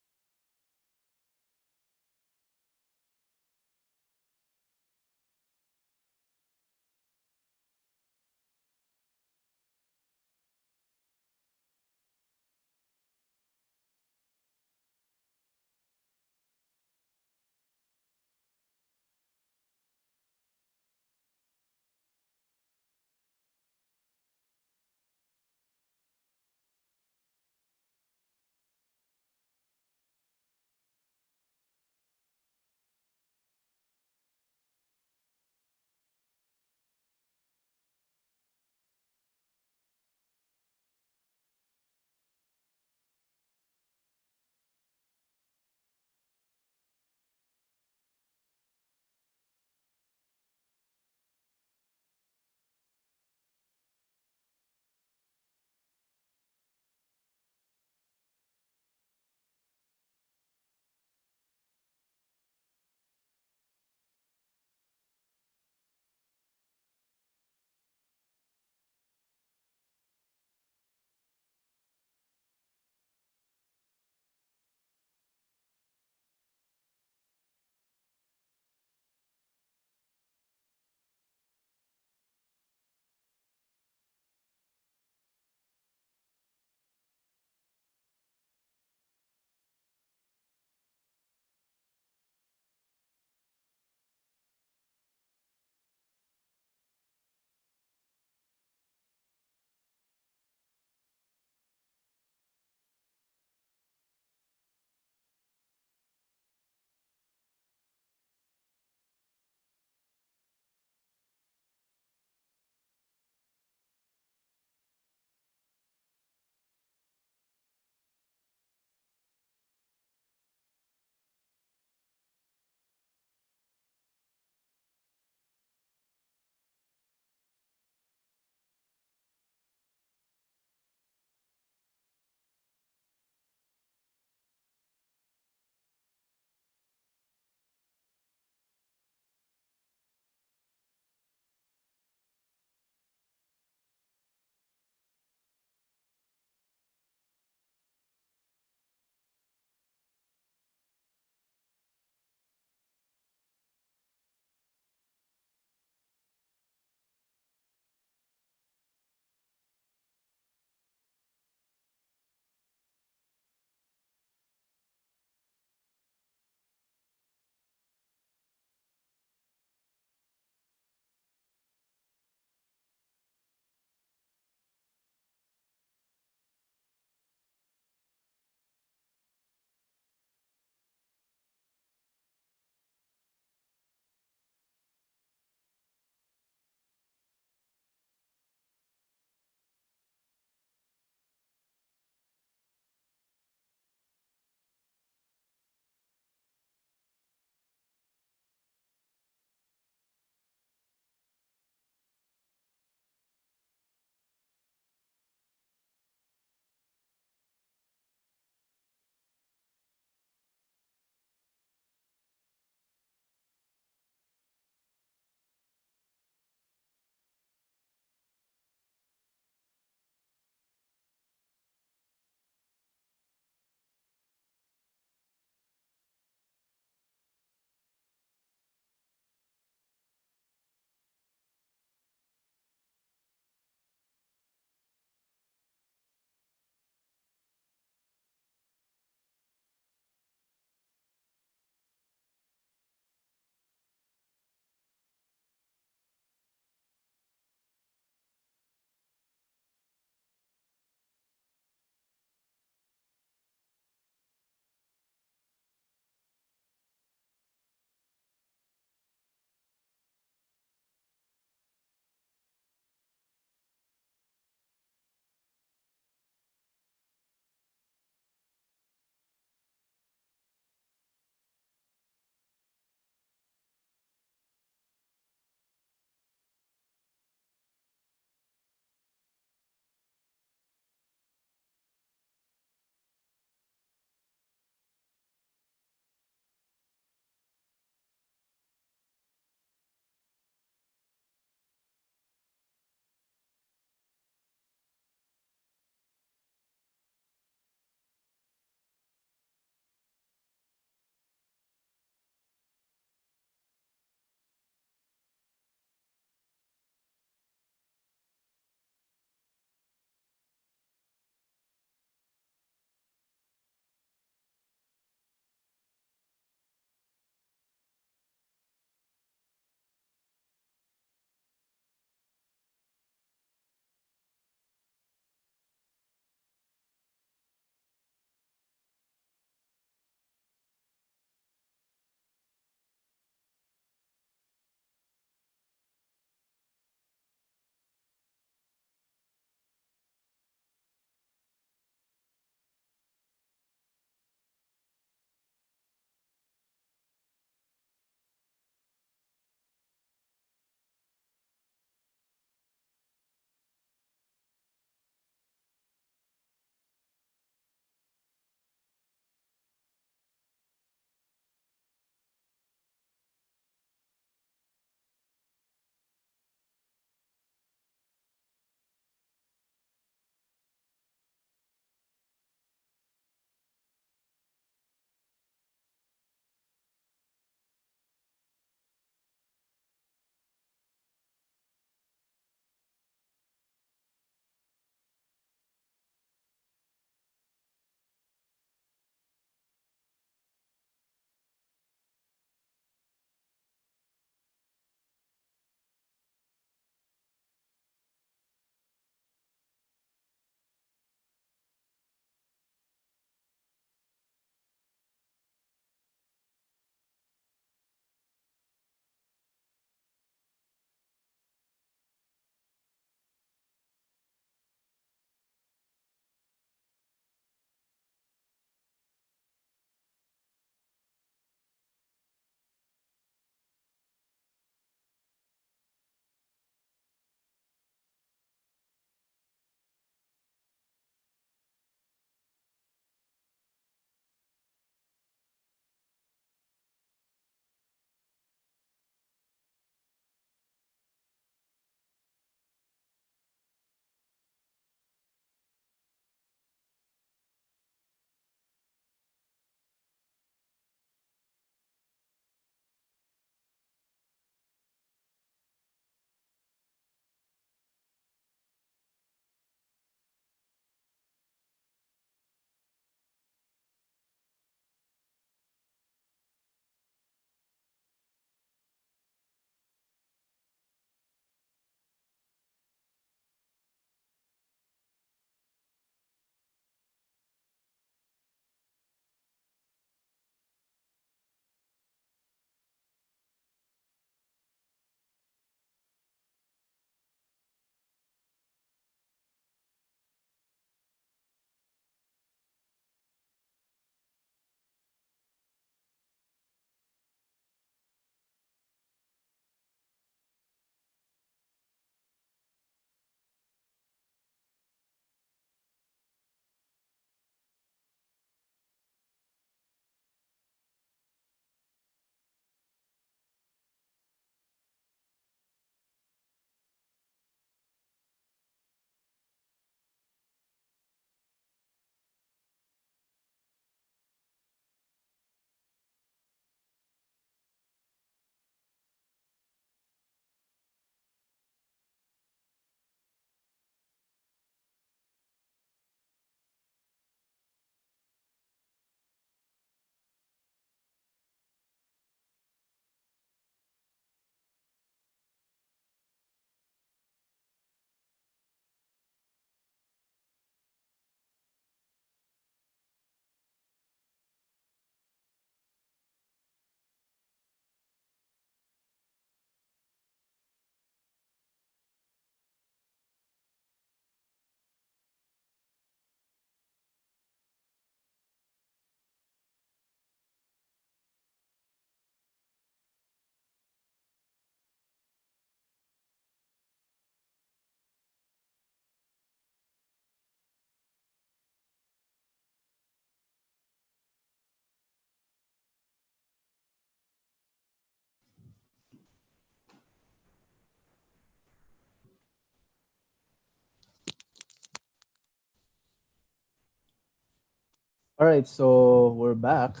S1: All right, so we're back.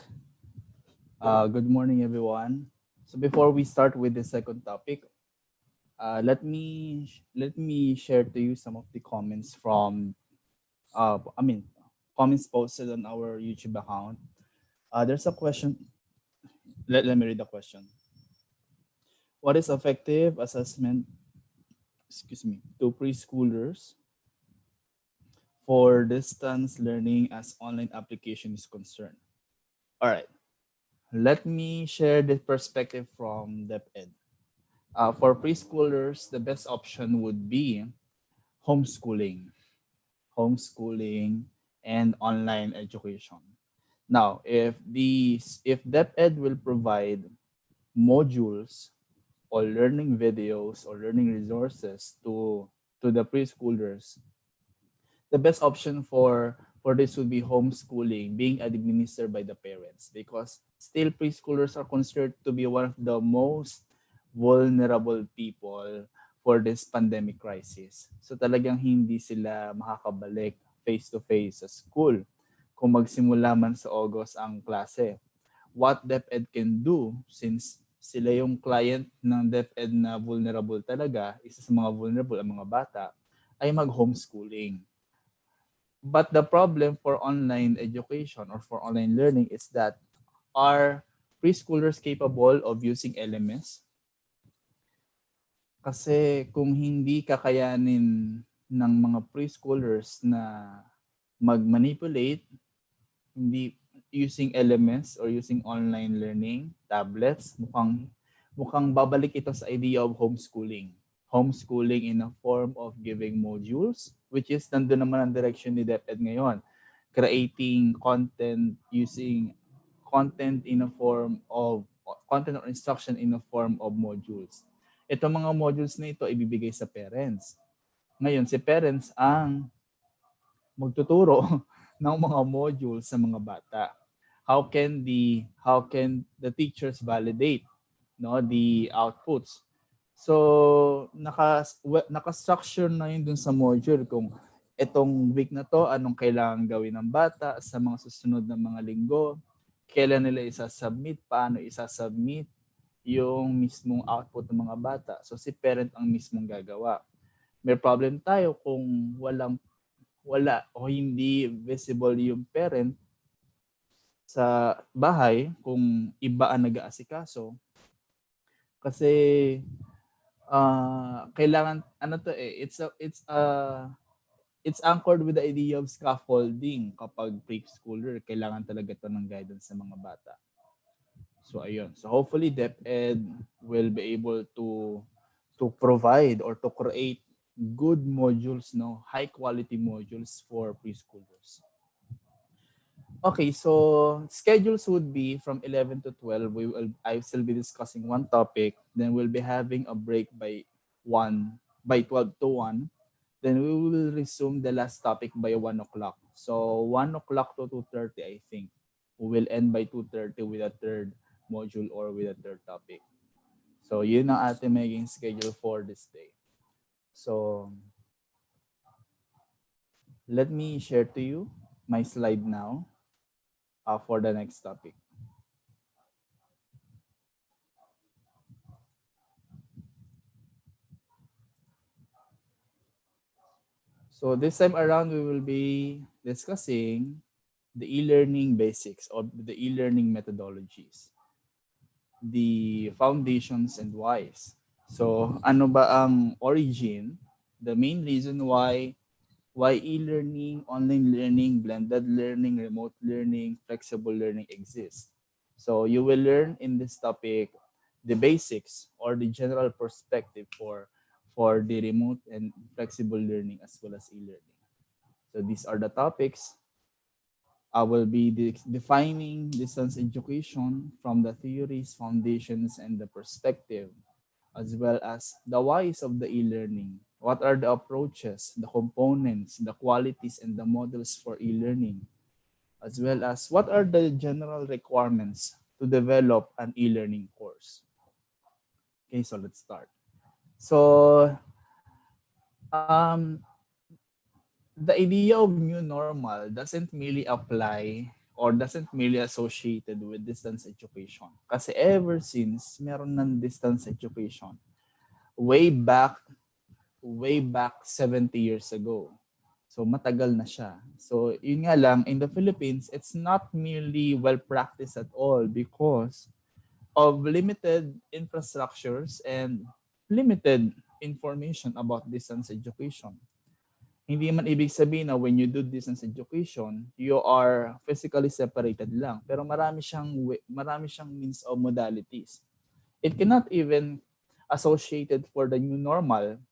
S1: Good morning, everyone. So before we start with the second topic, let me share to you some of the comments from comments posted on our YouTube account. There's a question. Let me read the question. What is effective assessment? Excuse me, to preschoolers for distance learning as online application is concerned. All right, let me share the perspective from DepEd. For preschoolers, the best option would be homeschooling, homeschooling, and online education. Now, if DepEd will provide modules or learning videos or learning resources to the preschoolers, the best option for this would be homeschooling being administered by the parents, because still preschoolers are considered to be one of the most vulnerable people for this pandemic crisis. So talagang hindi sila makakabalik face to face sa school kung magsimula man sa August ang klase. What DepEd can do, since sila yung client ng DepEd na vulnerable talaga, isa sa mga vulnerable ang mga bata, ay mag-homeschooling. But the problem for online education or for online learning is that, are preschoolers capable of using LMS? Kasi kung hindi kakayanin ng mga preschoolers na mag-manipulate, hindi using LMS or using online learning, tablets, mukhang babalik ito sa idea of homeschooling. Homeschooling in a form of giving modules, which is nandun naman ang direction ni DepEd ngayon. Creating content using content in a form of content or instruction in a form of modules. Itong mga modules na ito ibibigay sa parents. Ngayon, si parents ang magtuturo ng mga modules sa mga bata. How can the teachers validate the outputs? So naka-structure na yun dun sa module kung itong week na to anong kailangan gawin ng bata sa mga susunod na mga linggo, kailan nila isa-submit, paano isa-submit yung mismong output ng mga bata. So si parent ang mismong gagawa. May problem tayo kung wala o hindi visible yung parent sa bahay, kung iba ang nag-aasikaso. Kasi kailangan ano to it's anchored with the idea of scaffolding. Kapag preschooler, kailangan talaga to ng guidance sa mga bata. So ayun. So hopefully DepEd will be able to provide or to create good modules, high quality modules for preschoolers. Okay, so schedules would be from 11 to 12. I will still be discussing one topic. Then we'll be having a break by 12 to 1. Then we will resume the last topic by 1 o'clock. So 1 o'clock to 2:30, I think. We will end by 2:30 with a third module or with a third topic. So yun ang ating magiging schedule for this day. So let me share to you my slide now for the next topic. So this time around, we will be discussing the e-learning basics or the e-learning methodologies, the foundations and whys. So ano ba ang origin, the main reason why e-learning, online learning, blended learning, remote learning, flexible learning exists. So you will learn in this topic the basics or the general perspective for the remote and flexible learning as well as e-learning. So these are the topics. I will be defining distance education from the theories, foundations, and the perspective, as well as the whys of the e-learning. What are the approaches, the components, the qualities, and the models for e-learning, as well as what are the general requirements to develop an e-learning course. Okay, so let's start. So the idea of new normal doesn't really apply or doesn't merely associated with distance education. Kasi ever since meron ng distance education, way back way back 70 years ago. So matagal na siya. So yun nga lang, in the Philippines, it's not merely well practiced at all because of limited infrastructures and limited information about distance education. Hindi man ibig sabihin na when you do distance education, you are physically separated lang. Pero marami siyang means of modalities. It cannot even associated for the new normal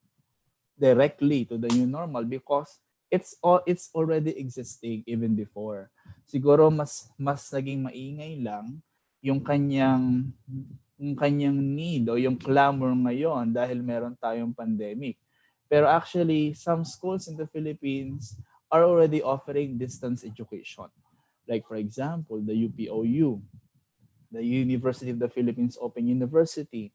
S1: directly to the new normal because it's already existing even before. Siguro mas naging maingay lang yung kanyang need o yung clamor ngayon dahil meron tayong pandemic. Pero actually, some schools in the Philippines are already offering distance education. Like for example, the UPOU, the University of the Philippines Open University.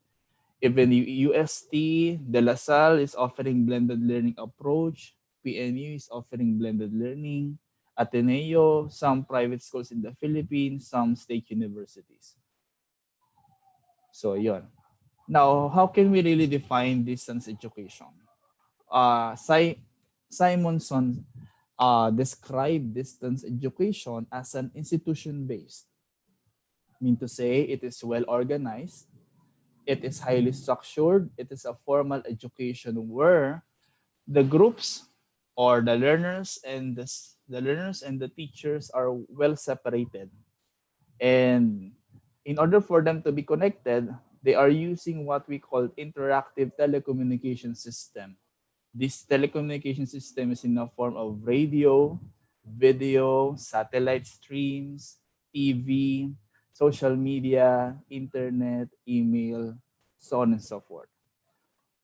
S1: Even UST, De La Salle is offering blended learning approach. PNU is offering blended learning. Ateneo, some private schools in the Philippines, some state universities. So, yon. Now, how can we really define distance education? Uh, Simonson described distance education as an institution-based. Mean to say, it is well organized, it is highly structured, it is a formal education where the groups or the learners and the teachers are well separated. And in order for them to be connected, they are using what we call interactive telecommunication system. This telecommunication system is in the form of radio, video, satellite streams, TV, social media, internet, email, so on and so forth.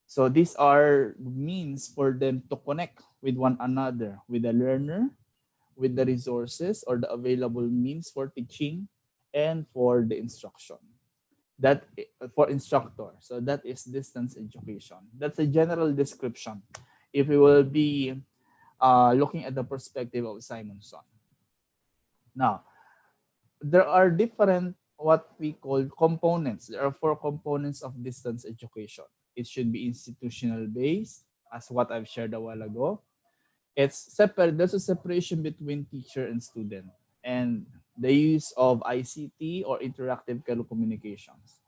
S1: So these are means for them to connect with one another, with the learner, with the resources or the available means for teaching and for the instruction. That for instructor. So that is distance education. That's a general description. If we will be looking at the perspective of Simonson. Now, there are different what we call components. There are four components of distance education. It should be institutional based, as what I've shared a while ago. It's separate. There's a separation between teacher and student, and the use of ICT or interactive communications.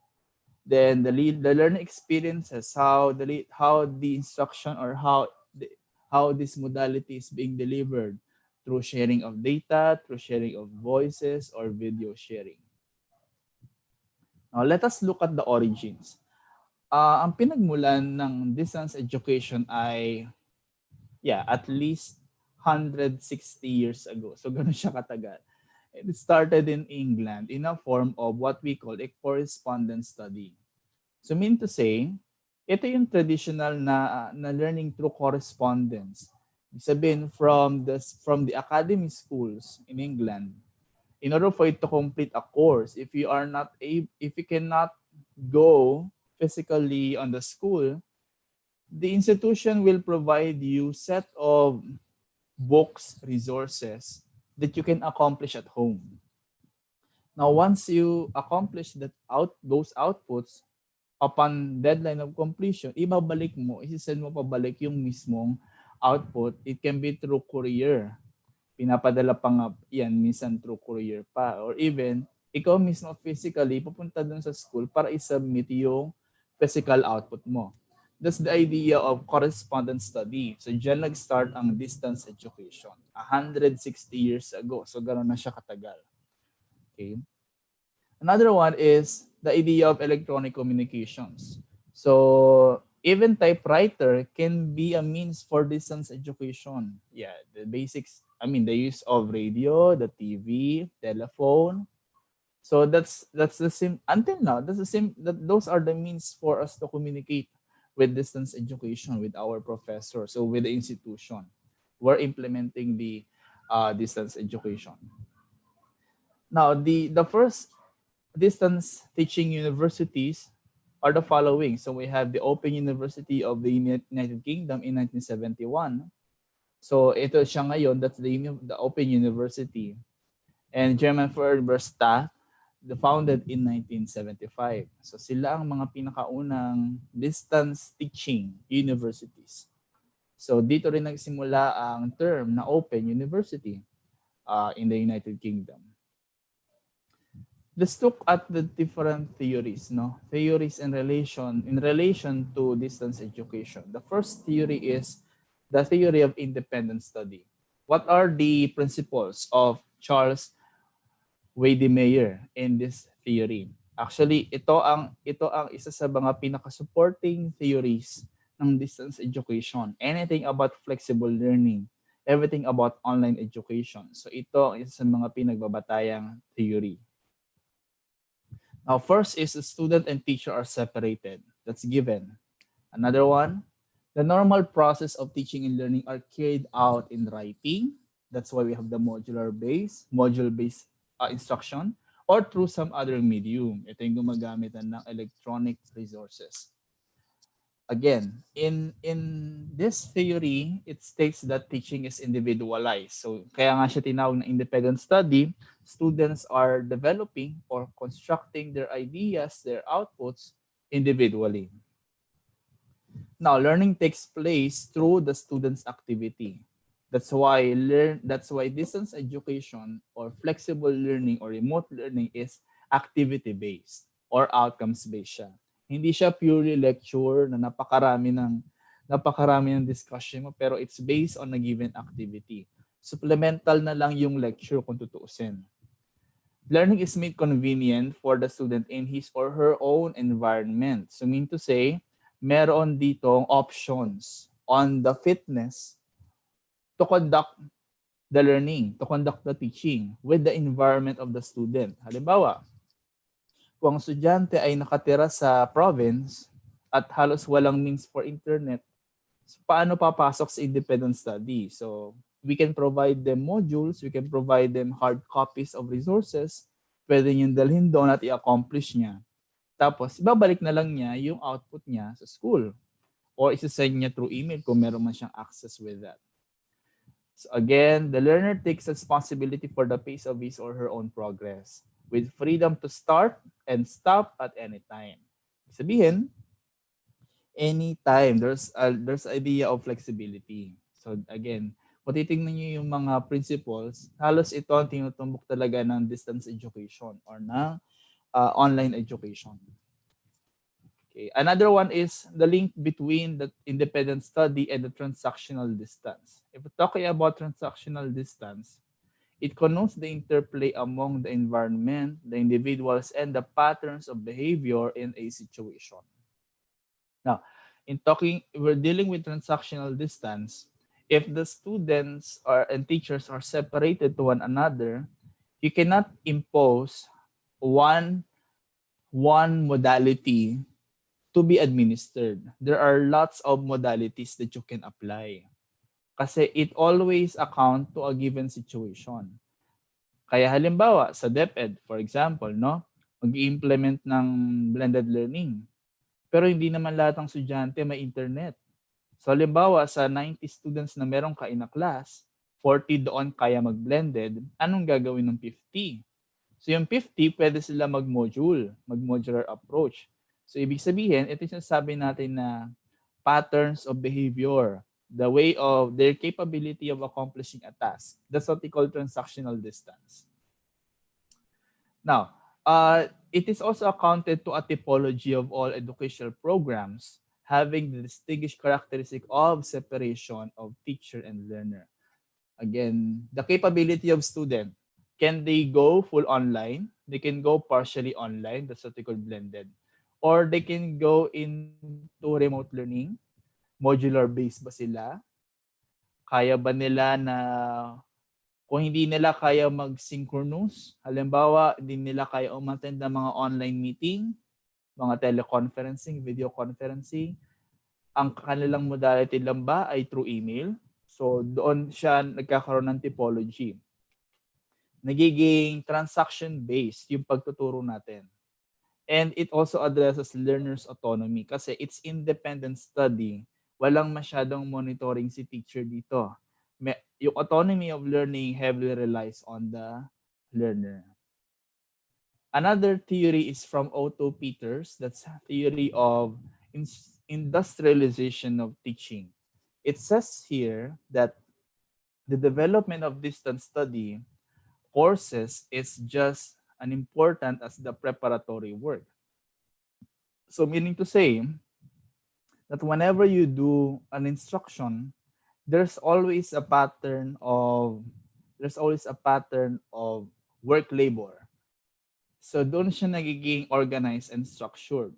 S1: Then the learning experiences, how the instruction or how this modality is being delivered through sharing of data, through sharing of voices or video sharing. Now let us look at the origins. Ang pinagmulan ng distance education ay at least 160 years ago. So ganun siya katagal. It started in England in a form of what we call a correspondence study. So mean to say, ito yung traditional na learning through correspondence. Ibig sabihin, from the academy schools in England, in order for you to complete a course, if you cannot go physically on the school, the institution will provide you set of books, resources that you can accomplish at home. Now, once you accomplish those outputs, upon deadline of completion, ibabalik mo, isisend mo pabalik yung mismong output. It can be through courier. Pinapadala pa nga yan, minsan through courier pa. Or even, ikaw mismo physically, pupunta dun sa school para isubmit yung physical output mo. That's the idea of correspondence study. So, dyan nag-start ang distance education. 160 years ago. So, gano'n na siya katagal. Okay? Another one is the idea of electronic communications. So even typewriter can be a means for distance education. Yeah, the basics, the use of radio, the TV, telephone. So that's the same until now. That's the same. Those are the means for us to communicate with distance education with our professor. So with the institution, we're implementing the distance education. Now the first distance teaching universities are the following. So we have the Open University of the United Kingdom in 1971. So ito siya ngayon, that's the Open University. And German Fördersta, the founded in 1975. So sila ang mga pinakaunang distance teaching universities. So dito rin nagsimula ang term na Open University in the United Kingdom. Let's look at the different theories, no? Theories in relation to distance education. The first theory is the theory of independent study. What are the principles of Charles Wedemeyer in this theory? Actually, ito ang isa sa mga pinaka-supporting theories ng distance education. Anything about flexible learning, everything about online education. So ito ang isa sa mga pinagbabatayang theory. Now, first is the student and teacher are separated. That's given. Another one, the normal process of teaching and learning are carried out in writing. That's why we have the module-based instruction, or through some other medium. Ito yung gumagamit ng electronic resources. Again, in this theory, it states that teaching is individualized. So kaya nga siya tinawag na independent study. Students are developing or constructing their ideas, their outputs individually. Now, learning takes place through the student's activity. That's why distance education or flexible learning or remote learning is activity-based or outcomes-based siya. Hindi siya purely lecture na napakarami ng discussion mo, pero it's based on a given activity. Supplemental na lang yung lecture kung tutuusin. Learning is made convenient for the student in his or her own environment. So mean to say, meron ditong options on the fitness to conduct the learning, to conduct the teaching with the environment of the student. Halimbawa, kung ang estudyante ay nakatira sa province at halos walang means for internet, so paano papasok sa independent study? So we can provide them modules, we can provide them hard copies of resources, pwede niyong dalhin doon at i-accomplish niya. Tapos, ibabalik na lang niya yung output niya sa school. Or isa-send niya through email kung meron man siyang access with that. So again, the learner takes responsibility for the pace of his or her own progress with freedom to start and stop at any time. Sabihin, anytime. There's idea of flexibility. So again, kung titingnan niyo yung mga principles, halos ito ang tinutumbok talaga ng distance education or ng online education. Okay. Another one is the link between the independent study and the transactional distance. If we're talking about transactional distance, it connotes the interplay among the environment, the individuals, and the patterns of behavior in a situation. Now, we're dealing with transactional distance. If the students and teachers are separated to one another, you cannot impose one modality to be administered. There are lots of modalities that you can apply. Kasi it always account to a given situation. Kaya halimbawa, sa DepEd, for example, no, mag-i-implement ng blended learning. Pero hindi naman lahat ng estudyante may internet. So halimbawa, sa 90 students na meron ka in a class, 40 doon kaya mag-blended, anong gagawin ng 50? So yung 50, pwede sila mag-modular approach. So ibig sabihin, ito yung sabi natin na patterns of behavior, the way of their capability of accomplishing a task. That's what we call transactional distance. Now, it is also accounted to a typology of all educational programs having the distinguished characteristic of separation of teacher and learner. Again, the capability of student. Can they go full online? They can go partially online. That's what we call blended. Or they can go into remote learning. Modular-based ba sila? Kaya ba nila na kung hindi nila kaya mag-synchronous, halimbawa, hindi nila kaya umattend ng mga online meeting, mga teleconferencing, video conferencing, ang kanilang modality lang ba ay through email? So doon siya nagkakaroon ng typology. Nagiging transaction-based yung pagtuturo natin. And it also addresses learners' autonomy kasi it's independent study. Walang masyadong monitoring si teacher dito. Yung autonomy of learning heavily relies on the learner. Another theory is from Otto Peters. That's a theory of industrialization of teaching. It says here that the development of distance study courses is just as important as the preparatory work. So meaning to say that whenever you do an instruction, there's always a pattern of there's always a pattern of work labor. So doon siya nagiging organized and structured.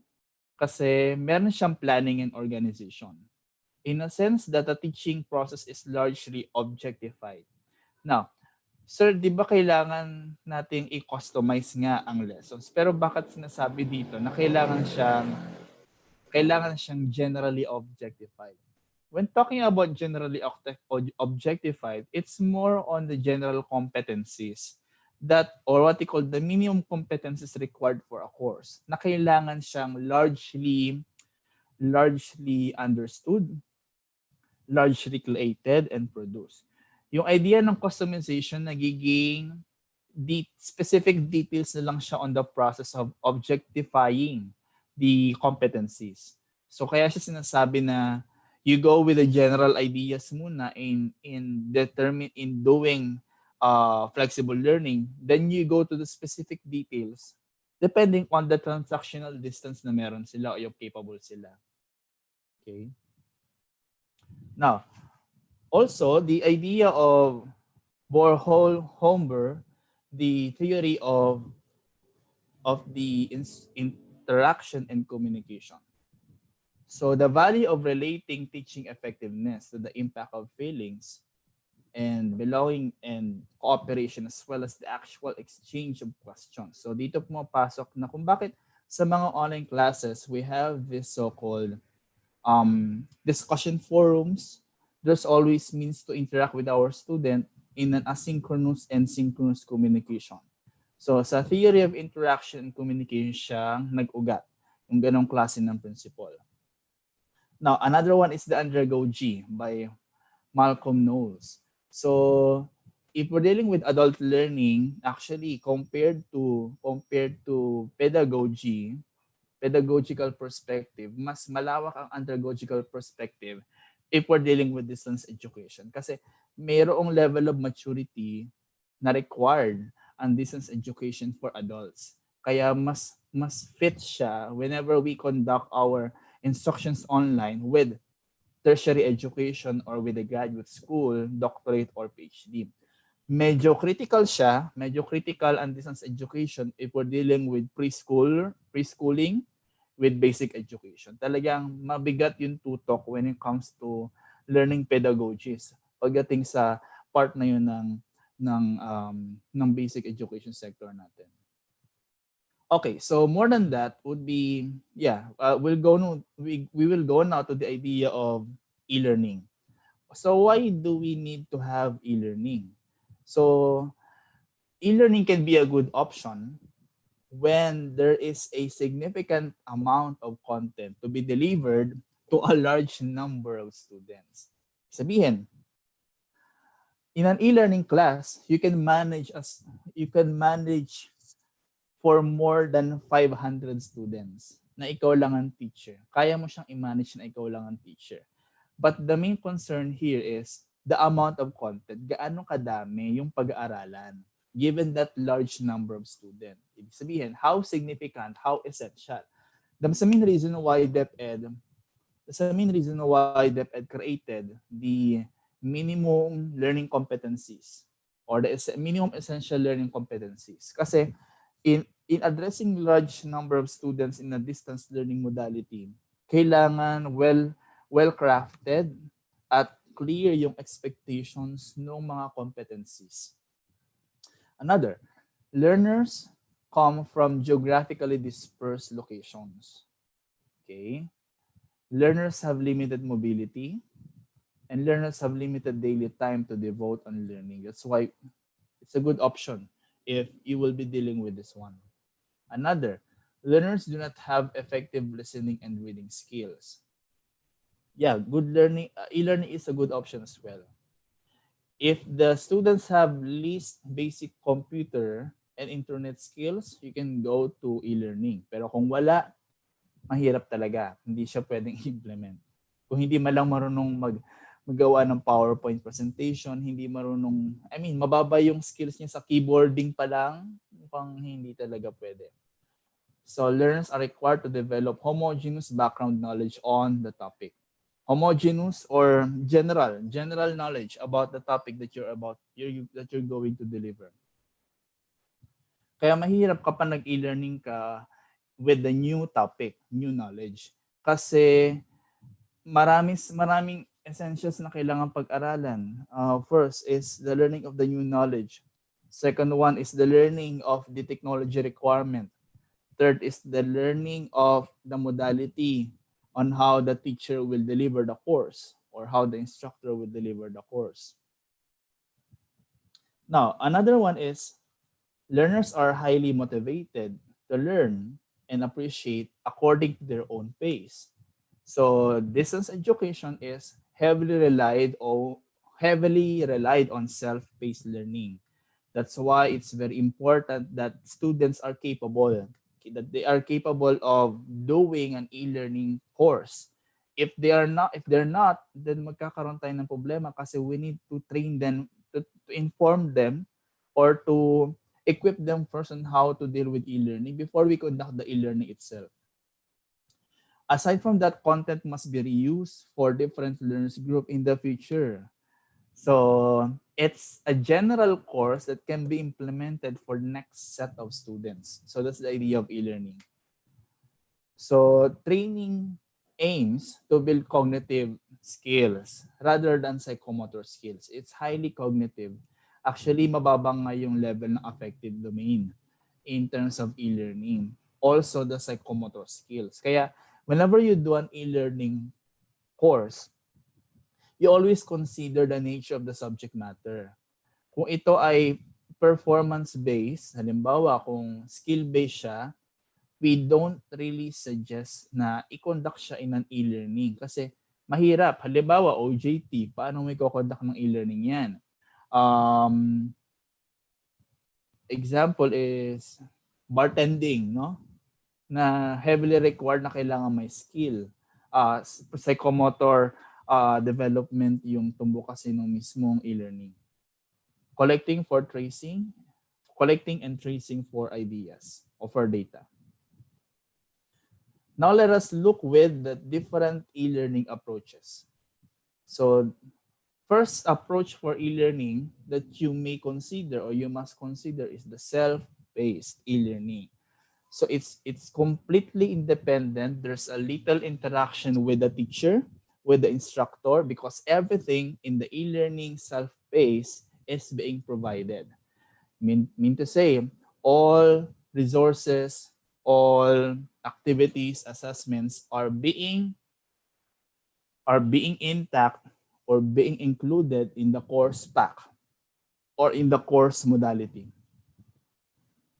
S1: Kasi meron siyang planning and organization. In a sense that the teaching process is largely objectified. Now, sir, di ba kailangan nating i-customize nga ang lessons? Pero bakit sinasabi dito na kailangan siyang generally objectified? When talking about generally objectified, it's more on the general competencies that or what we call the minimum competencies required for a course na kailangan siyang largely understood, largely created and produced. Yung idea ng customization nagiging specific details na lang siya on the process of objectifying the competencies. So kaya siya sinasabi na you go with the general ideas muna in doing flexible learning, then you go to the specific details depending on the transactional distance na meron sila o yung capable sila. Okay? Now, also the idea of Borholmber, the theory of the interaction and communication. So the value of relating teaching effectiveness to the impact of feelings and belonging and cooperation as well as the actual exchange of questions. So dito pumapasok na kung bakit sa mga online classes we have this so-called discussion forums. There's always means to interact with our student in an asynchronous and synchronous communication. So sa theory of interaction and communication siyang nag-ugat yung ganong klase ng principle. Now, another one is the Andragogy by Malcolm Knowles. So if we're dealing with adult learning, actually compared to pedagogical perspective, mas malawak ang andragogical perspective if we're dealing with distance education. Kasi mayroong level of maturity na required ang distance education for adults. Kaya mas fit siya whenever we conduct our instructions online with tertiary education or with a graduate school, doctorate, or PhD. Medyo critical ang distance education if we're dealing with preschooling with basic education. Talagang mabigat yung tutok when it comes to learning pedagogies pagdating sa part na yun ng basic education sector natin. Okay, so more than that would be we will go now to the idea of e-learning. So why do we need to have e-learning? So e-learning can be a good option when there is a significant amount of content to be delivered to a large number of students. Sabihin, in an e-learning class, you can manage for more than 500 students na ikaw lang ang teacher. Kaya mo siyang i-manage na ikaw lang ang teacher. But the main concern here is the amount of content. Gaano kadami yung pag-aaralan given that large number of students. Ibig sabihin, how significant, how essential. That's the main reason why DepEd created the minimum learning competencies or the minimum essential learning competencies. Kasi in addressing large number of students in a distance learning modality, kailangan well-crafted at clear yung expectations ng mga competencies. Another, learners come from geographically dispersed locations. Okay? Learners have limited mobility and learners have limited daily time to devote on learning. That's why it's a good option if you will be dealing with this one. Another, learners do not have effective listening and reading skills. Yeah, good learning, e-learning is a good option as well. If the students have least basic computer and internet skills, you can go to e-learning. Pero kung wala, mahirap talaga. Hindi siya pwedeng implement. Kung hindi man lang marunong magawa ng PowerPoint presentation, hindi marunong, mababa yung skills niya sa keyboarding pa lang, mukhang hindi talaga pwede. So learners are required to develop homogeneous background knowledge on the topic. Homogeneous or general knowledge about the topic that you're going to deliver. Kaya mahirap kapag nag-e-learning ka with the new topic, new knowledge. Kasi maraming essentials na kailangan pag-aralan. First is the learning of the new knowledge. Second one is the learning of the technology requirement. Third is the learning of the modality on how the teacher will deliver the course or how the instructor will deliver the course. Now, another one is learners are highly motivated to learn and appreciate according to their own pace. So distance education is heavily relied on self-paced learning. That's why it's very important that students are capable, that they are capable of doing an e-learning course. If they're not, then magkakaroon tayo ng problema kasi we need to train them, to inform them or to equip them first on how to deal with e-learning before we conduct the e-learning itself. Aside from that, content must be reused for different learners group in the future. So it's a general course that can be implemented for next set of students. So that's the idea of e-learning. So training aims to build cognitive skills rather than psychomotor skills. It's highly cognitive. Actually, mababang nga yung level ng affective domain in terms of e-learning. Also, the psychomotor skills. Kaya, whenever you do an e-learning course, you always consider the nature of the subject matter. Kung ito ay performance-based, halimbawa kung skill-based siya, we don't really suggest na i-conduct siya in an e-learning kasi mahirap. Halimbawa, OJT, paano may i-conduct ng e-learning yan? Example is bartending, no? Na heavily required na kailangan may skill. Psychomotor development yung tumbo kasi ng mismong e-learning. Collecting and tracing for ideas or for data. Now let us look with the different e-learning approaches. So first approach for e-learning that you may consider or you must consider is the self-paced e-learning. So it's completely independent. There's a little interaction with the teacher, with the instructor, because everything in the e-learning self-paced is being provided. Mean to say, all resources, all activities, assessments are being intact or being included in the course pack or in the course modality.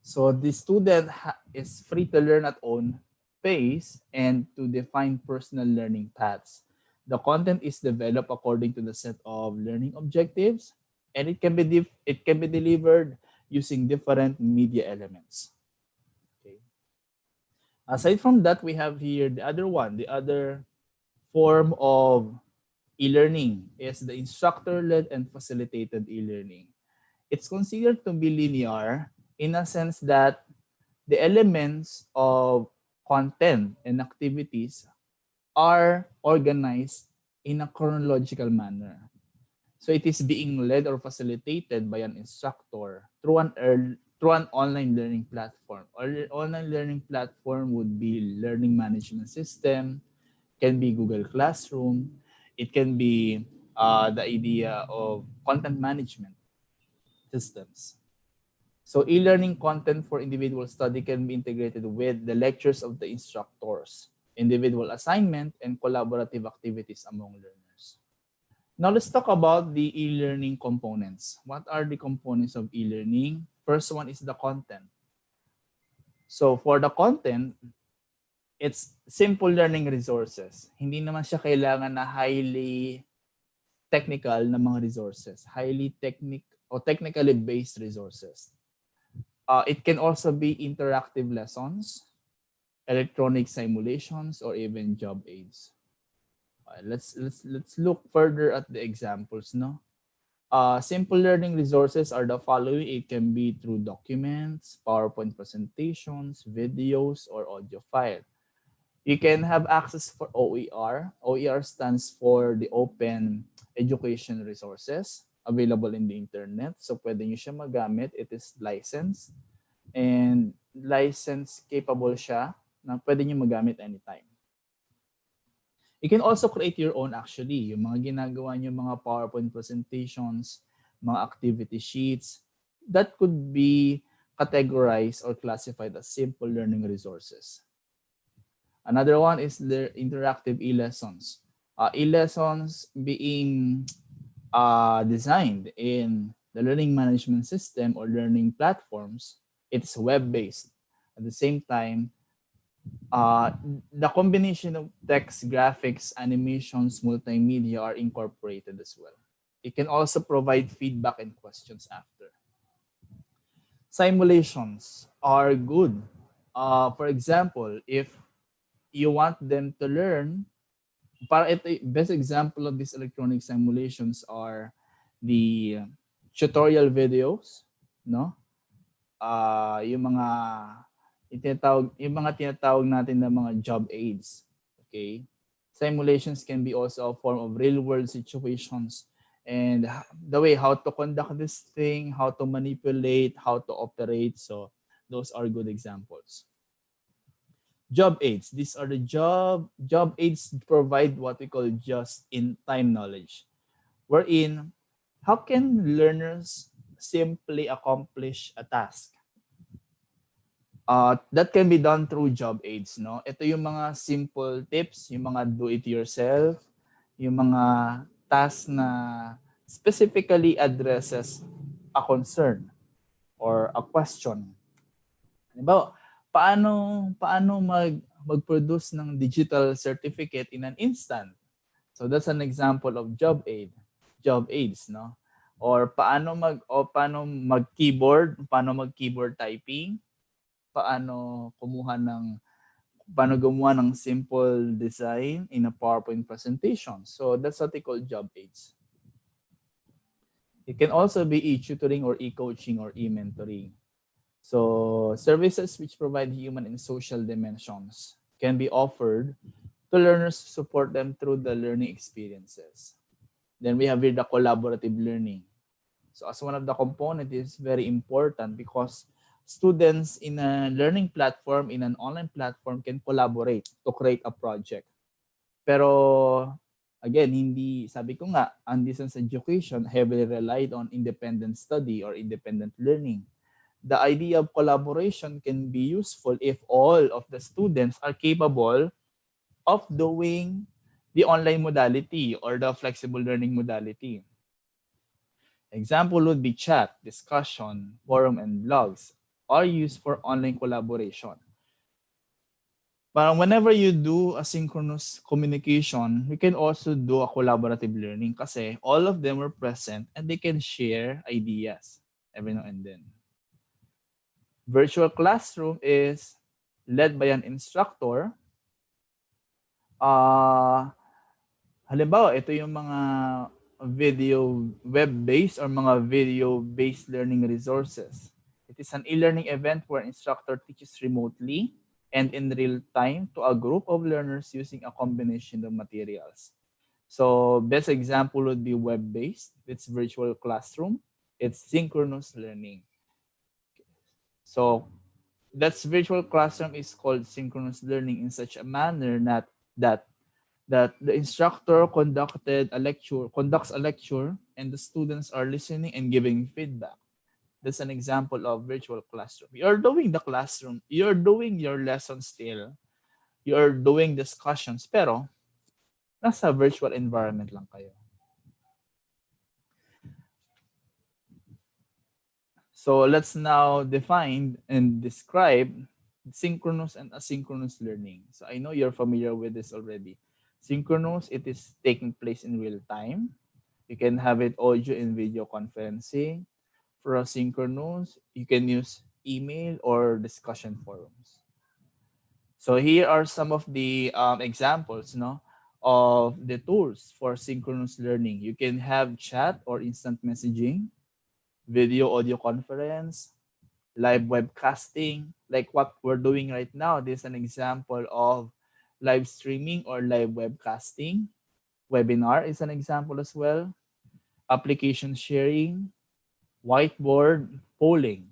S1: So the student is free to learn at own pace and to define personal learning paths. The content is developed according to the set of learning objectives, and it can be delivered using different media elements. Okay. Aside from that, we have here the other form of e-learning is the instructor-led and facilitated e-learning. It's considered to be linear in a sense that the elements of content and activities are organized in a chronological manner. So it is being led or facilitated by an instructor through an online learning platform. Or online learning platform would be learning management system, can be Google Classroom, it can be the idea of content management systems. So e-learning content for individual study can be integrated with the lectures of the instructors, individual assignment, and collaborative activities among learners. Now let's talk about the e-learning components. What are the components of e-learning? First one is the content. So for the content, it's simple learning resources. Hindi naman siya kailangan na highly technical na mga resources, highly technically based resources. It can also be interactive lessons, electronic simulations, or even job aids. Let's look further at the examples. No, simple learning resources are the following. It can be through documents, PowerPoint presentations, videos, or audio file. You can have access for OER. OER stands for the Open Education Resources available in the internet. So pwede nyo siya magamit. It is licensed and license capable siya na pwede nyo magamit anytime. You can also create your own actually. Yung mga ginagawa nyo, mga PowerPoint presentations, mga activity sheets, that could be categorized or classified as simple learning resources. Another one is the interactive e-lessons. E-lessons being designed in the learning management system or learning platforms, it's web-based. At the same time, uh, the combination of text, graphics, animations, multimedia are incorporated as well. It can also provide feedback and questions after. Simulations are good. For example, if you want them to learn, para ito, best example of these electronic simulations are the tutorial videos, no? Yung mga tinatawag natin na mga job aids. Okay? Simulations can be also a form of real world situations and the way how to conduct this thing, how to manipulate, how to operate. So those are good examples. Job aids. These are the job aids provide what we call just in time knowledge. Wherein how can learners simply accomplish a task? That can be done through job aids, no? Ito yung mga simple tips, yung mga do it yourself, yung mga tasks na specifically addresses a concern or a question. Halimbawa, paano mag-produce ng digital certificate in an instant? So that's an example of job aids, no? Or paano mag-keyboard typing, paano gumawa ng simple design in a PowerPoint presentation. So that's what they call job aids. It can also be e-tutoring or e-coaching or e-mentoring. So services which provide human and social dimensions can be offered to learners to support them through the learning experiences. Then we have here the collaborative learning. So as one of the components is very important because students in a learning platform, in an online platform can collaborate to create a project. Pero again, hindi, sabi ko nga, ang distance education heavily relied on independent study or independent learning. The idea of collaboration can be useful if all of the students are capable of doing the online modality or the flexible learning modality. Example would be chat, discussion, forum, and blogs are used for online collaboration. But whenever you do asynchronous communication, we can also do a collaborative learning kasi all of them were present and they can share ideas every now and then. Virtual classroom is led by an instructor. Halimbawa, ito yung mga video web-based or mga video-based learning resources. It is an e-learning event where instructor teaches remotely and in real time to a group of learners using a combination of materials. So best example would be web-based. It's virtual classroom. It's synchronous learning. So that's virtual classroom is called synchronous learning in such a manner that the instructor conducts a lecture and the students are listening and giving feedback. That's an example of virtual classroom. You're doing the classroom, you're doing your lesson still, you're doing discussions, pero nasa virtual environment lang kayo. So let's now define and describe synchronous and asynchronous learning. So I know you're familiar with this already. Synchronous, it is taking place in real time. You can have it audio and video conferencing. For asynchronous, you can use email or discussion forums. So here are some of the examples, no, of the tools for synchronous learning. You can have chat or instant messaging, video audio conference, live webcasting, like what we're doing right now. This is an example of live streaming or live webcasting. Webinar is an example as well. Application sharing, whiteboard, polling.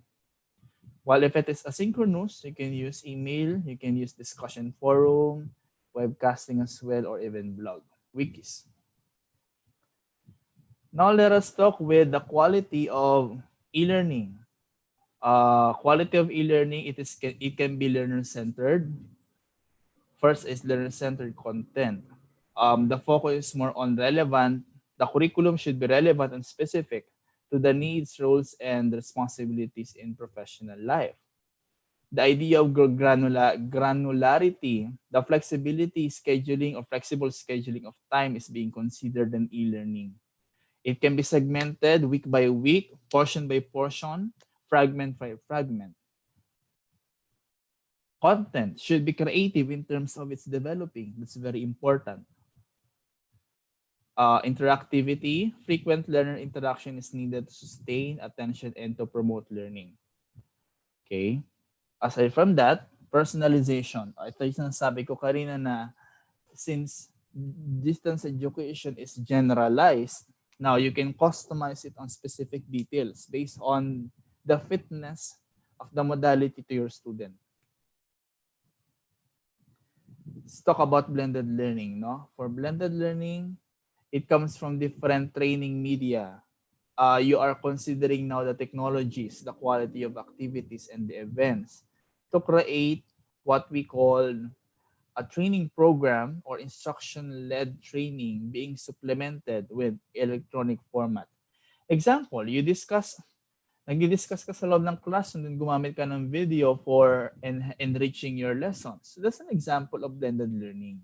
S1: While if it is asynchronous, you can use email, you can use discussion forum, webcasting as well, or even blog, wikis. Now let us talk with the quality of e-learning. Quality of e-learning, it can be learner-centered. First is learner-centered content. The focus is more on relevant. The curriculum should be relevant and specific to the needs, roles, and responsibilities in professional life. The idea of granularity, the flexibility, scheduling, or flexible scheduling of time is being considered in e-learning. It can be segmented week by week, portion by portion, fragment by fragment. Content should be creative in terms of its developing. That's very important. Interactivity, frequent learner interaction is needed to sustain attention and to promote learning. Okay? Aside from that, personalization. Ito yung sinasabi ko kanina na since distance education is generalized, now you can customize it on specific details based on the fitness of the modality to your student. Let's talk about blended learning. No? For blended learning, it comes from different training media. You are considering now the technologies, the quality of activities, and the events to create what we call a training program or instruction-led training being supplemented with electronic format. Example, nag-discuss ka sa loob ng class and then gumamit ka ng video for enriching your lessons. So that's an example of blended learning.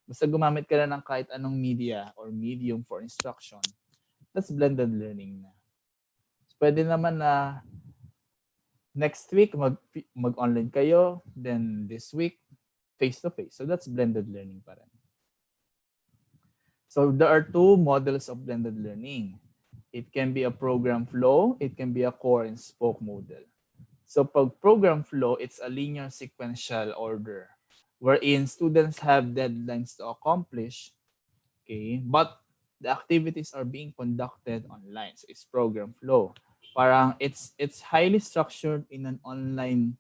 S1: Basta gumamit ka na ng kahit anong media or medium for instruction, that's blended learning na. So, pwede naman na next week mag-online kayo, then this week face-to-face. So that's blended learning pa rin. So there are two models of blended learning. It can be a program flow, it can be a core and spoke model. So pag program flow, it's a linear sequential order wherein students have deadlines to accomplish, okay, but the activities are being conducted online. So it's program flow. Parang it's highly structured in an online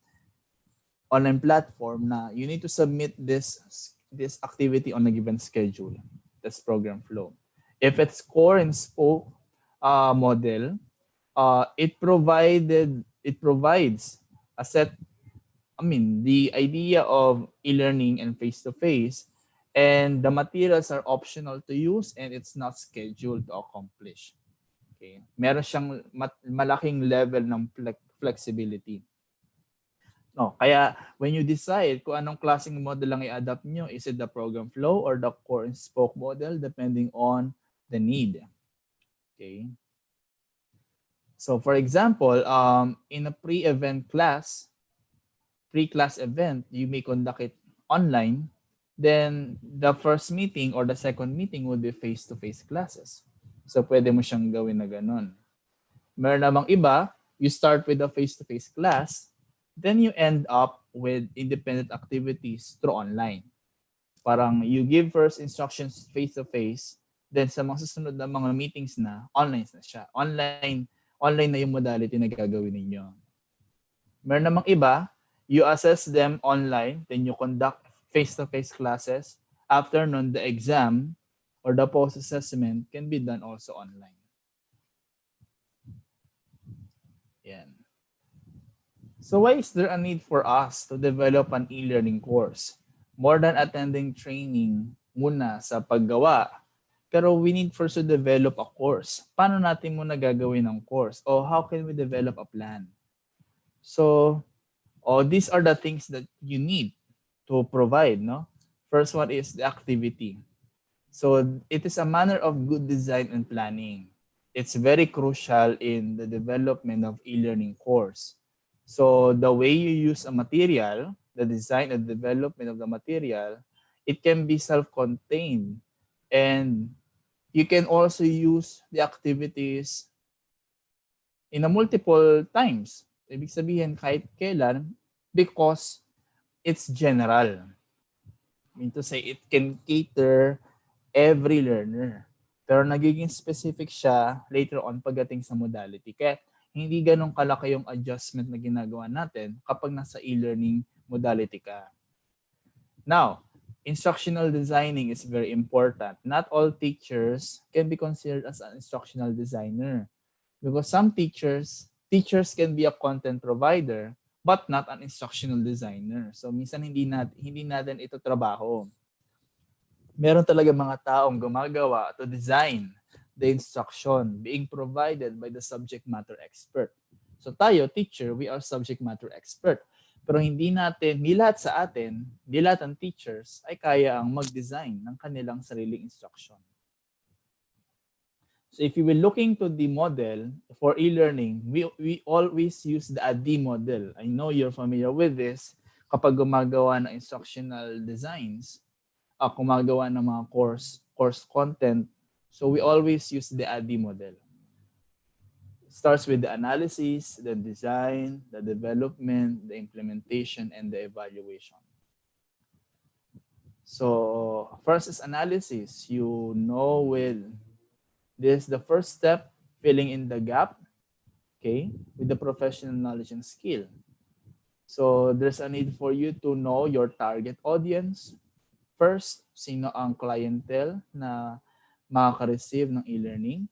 S1: platform na you need to submit this activity on a given schedule. That's program flow. If it's core and spoke model, it provides a set. The idea of e-learning and face-to-face, and the materials are optional to use and it's not scheduled to accomplish. Okay, meron siyang malaking level ng flexibility. No, kaya when you decide kung anong klaseng model lang i-adapt nyo, is it the program flow or the core and spoke model depending on the need. Okay. So for example, in a pre-class event, you may conduct it online. Then the first meeting or the second meeting would be face-to-face classes. So pwede mo siyang gawin na ganun. Meron namang iba, you start with a face-to-face class, then you end up with independent activities through online. Parang you give first instructions face-to-face, then sa mga susunod na mga meetings na, online na siya. Online na yung modality na gagawin ninyo. Meron namang iba, you assess them online, then you conduct face-to-face classes. After nun, the exam or the post-assessment can be done also online. Yan. So why is there a need for us to develop an e-learning course? More than attending training muna sa paggawa, pero we need first to develop a course. Paano natin muna gagawin ang course? O how can we develop a plan? So, these are the things that you need to provide, no? First one is the activity. So it is a manner of good design and planning. It's very crucial in the development of e-learning course. So the way you use a material, the design and development of the material, it can be self-contained, and you can also use the activities in a multiple times. Ibig sabihin kahit kailan, because it's general. I mean to say it can cater every learner. Pero nagiging specific siya later on pagdating sa modality. Kaya hindi ganun kalaki yung adjustment na ginagawa natin kapag nasa e-learning modality ka. Now, instructional designing is very important. Not all teachers can be considered as an instructional designer, because some teachers can be a content provider but not an instructional designer. So minsan hindi natin ito trabaho. Meron talaga mga taong gumagawa to design the instruction being provided by the subject matter expert. So tayo, teacher, we are subject matter expert. Pero hindi lahat sa atin, hindi lahat ng teachers ay kaya ang mag-design ng kanilang sariling instruction. So if you will look into the model for e-learning, we always use the AD model. I know you're familiar with this. Kapag gumagawa ng instructional designs, gumagawa ng mga course content, so we always use the AD model. It starts with the analysis, the design, the development, the implementation, and the evaluation. So first is analysis. You know with this, the first step, filling in the gap, okay, with the professional knowledge and skill. So there's a need for you to know your target audience. First, sino ang clientele na makaka-receive ng e-learning,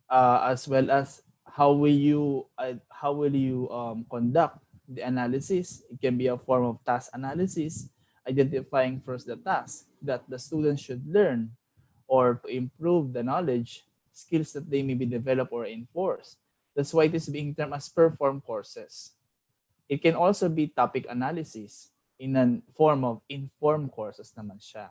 S1: as well as how will you conduct the analysis. It can be a form of task analysis, identifying first the task that the students should learn or to improve the knowledge, skills that they may be developed or enforced. That's why it is being termed as perform courses. It can also be topic analysis in a form of informed courses naman siya.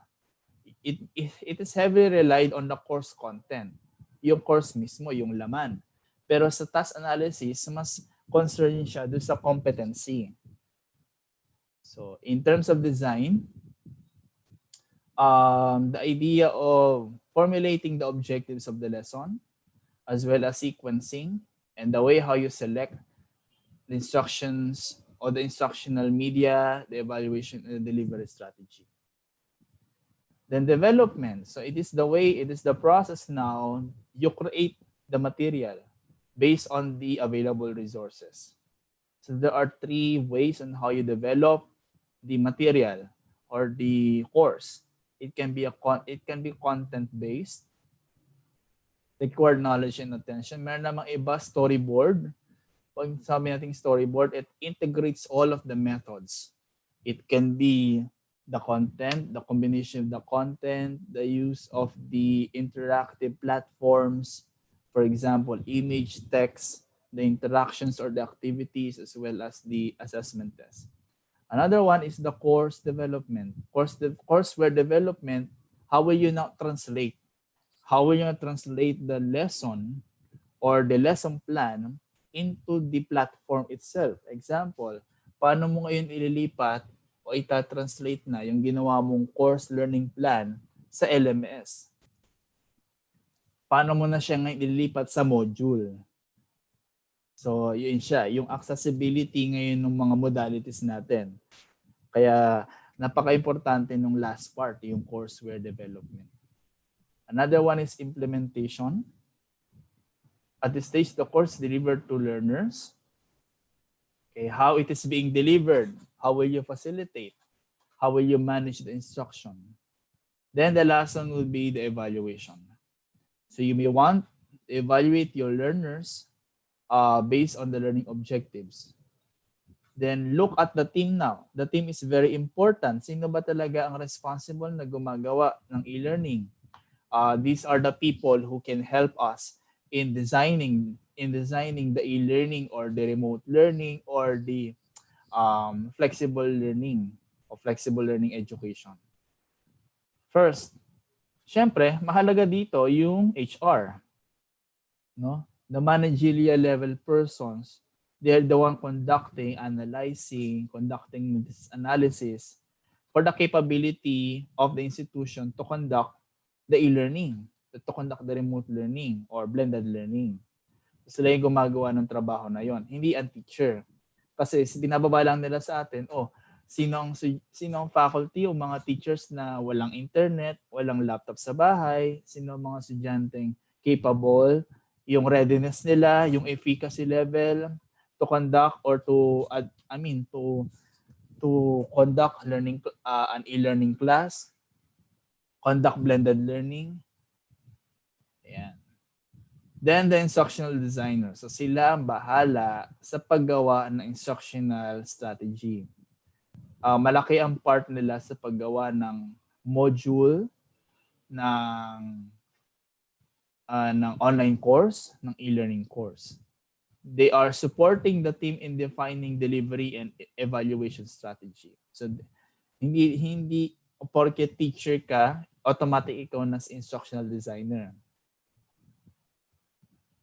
S1: It is heavily relied on the course content. Yung course mismo, yung laman. Pero sa task analysis, mas concern siya doon sa competency. So, in terms of design, the idea of formulating the objectives of the lesson, as well as sequencing, and the way how you select the instructions or the instructional media, the evaluation, and the delivery strategy. Then development. So it is the process now you create the material based on the available resources. So there are three ways on how you develop the material or the course. It can be content based, required knowledge and attention. Meron namang iba storyboard. Pag sabi nating storyboard, it integrates all of the methods. It can be the content, the combination of the content, the use of the interactive platforms, for example, image, text, the interactions or the activities, as well as the assessment test. Another one is the course development. Courseware development, how will you now translate? How will you translate the lesson or the lesson plan into the platform itself? Example, paano mo ngayon ililipat o ita-translate na yung ginawa mong course learning plan sa LMS? Paano mo na siya ngayon ililipat sa module? So, yun siya, yung accessibility ngayon ng mga modalities natin. Kaya, napaka-importante nung last part, yung courseware development. Another one is implementation. At this stage, the course delivered to learners. Okay, how it is being delivered, how will you facilitate, how will you manage the instruction. Then the last one will be the evaluation. So you may want to evaluate your learners based on the learning objectives. Then look at the team now. The team is very important. Sino ba talaga ang responsible na gumagawa ng e-learning? These are the people who can help us in designing the e-learning or the remote learning or the flexible learning or flexible learning education. First, syempre, mahalaga dito yung HR, no? The managerial level persons, they're the one conducting, analyzing, conducting this analysis for the capability of the institution to conduct the e-learning, to conduct the remote learning or blended learning. Sila yung gumagawa ng trabaho na yon, hindi ang teacher. Kasi binababa lang nila sa atin, sino ang faculty o mga teachers na walang internet, walang laptop sa bahay, sino ang mga estudyanteng capable, yung readiness nila, yung efficacy level to conduct or to conduct an e-learning class, conduct blended learning. Ayan. Then the instructional designer. So sila ang bahala sa paggawa ng instructional strategy. Malaki ang part nila sa paggawa ng module ng ng online course, ng e-learning course. They are supporting the team in defining delivery and evaluation strategy. So hindi porke teacher ka, automatic ikaw na instructional designer.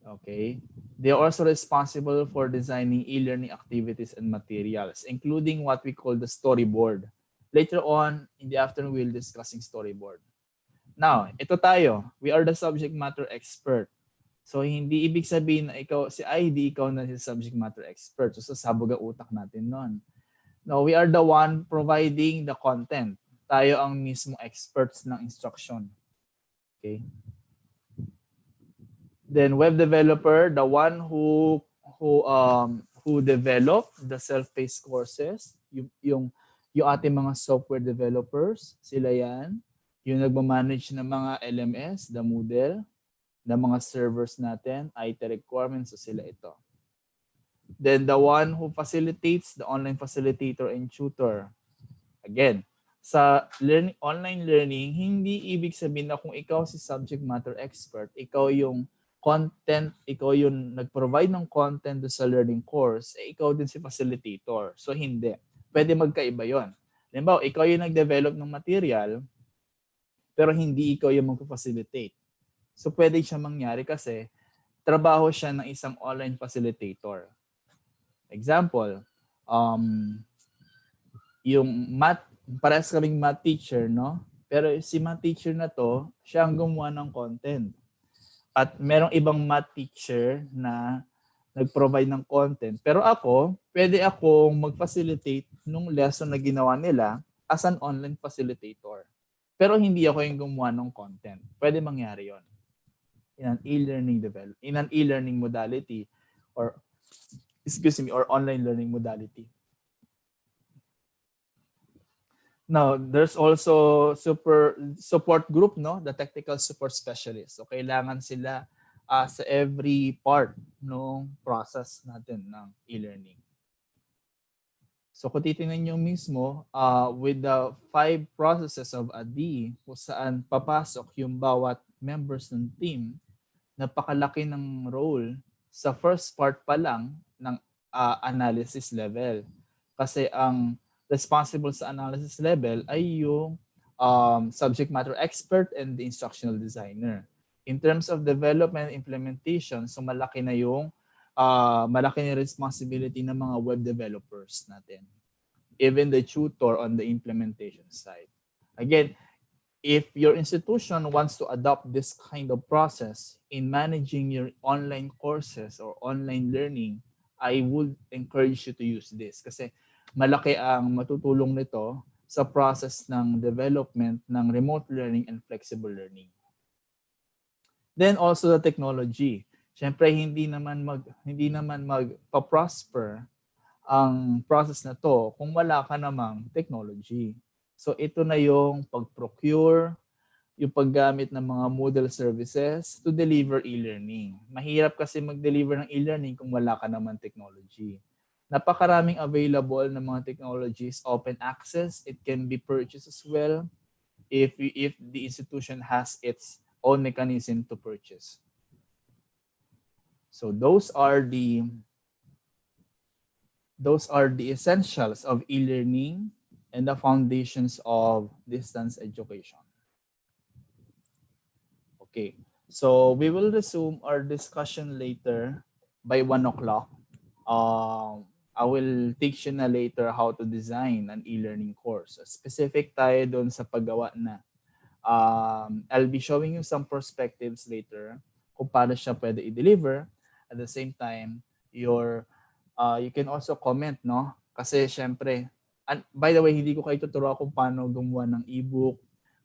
S1: Okay. They are also responsible for designing e-learning activities and materials, including what we call the storyboard. Later on, in the afternoon, we'll discussing storyboard. Now, ito tayo. We are the subject matter expert. So, hindi ibig sabihin na ikaw, si ID, ikaw na si subject matter expert. So, sasabog ang utak natin nun. No, we are the one providing the content. Tayo ang mismo experts ng instruction. Okay? Then web developer, the one who develop the self-paced courses, yung ating mga software developers, sila yan. Yung nagmamanage ng mga LMS, the Moodle, ng mga servers natin, IT requirements, so sila ito. Then the one who facilitates, the online facilitator and tutor. Again, sa online learning, hindi ibig sabihin na kung ikaw si subject matter expert, ikaw yung content, ikaw yung nag-provide ng content sa learning course, ikaw din si facilitator. So, hindi. Pwede magkaiba yon. Halimbawa, ikaw yung nag-develop ng material, pero hindi ikaw yung mag-facilitate. So, pwede siya mangyari kasi trabaho siya ng isang online facilitator. Example, yung math, parehas kaming math teacher, no? Pero si math teacher na to, siya ang gumawa ng content. At merong ibang math teacher na nag-provide ng content. Pero ako, pwede akong mag-facilitate nung lesson na ginawa nila as an online facilitator. Pero hindi ako yung gumawa ng content. Pwede mangyari yon in an e-learning modality or online learning modality. Now, there's also support group, no? The technical support specialist. So, kailangan sila sa every part ng process natin ng e-learning. So, kung titingnan nyo mismo, with the 5 processes of a D, kung saan papasok yung bawat members ng team, napakalaki ng role sa first part pa lang ng analysis level. Kasi ang responsible sa analysis level ay yung subject matter expert and the instructional designer. In terms of development and implementation, so malaki na yung responsibility ng mga web developers natin. Even the tutor on the implementation side. Again, if your institution wants to adopt this kind of process in managing your online courses or online learning, I would encourage you to use this kasi malaki ang matutulong nito sa process ng development ng remote learning and flexible learning. Then also the technology. Siyempre hindi naman magpa-prosper ang process na to kung wala ka namang technology. So ito na yung pag-procure, yung paggamit ng mga Moodle services to deliver e-learning. Mahirap kasi mag-deliver ng e-learning kung wala ka naman technology. Napakaraming available na mga technologies, open access, it can be purchased as well if the institution has its own mechanism to purchase. So those are the essentials of e-learning and the foundations of distance education. Okay. So we will resume our discussion later by 1 o'clock. I will teach you na later how to design an e-learning course. Specific tayo doon sa paggawa na. I'll be showing you some perspectives later kung paano siya pwede i-deliver. At the same time, you can also comment, no? Kasi syempre, and by the way, hindi ko kayo tuturuan kung paano gumawa ng ebook,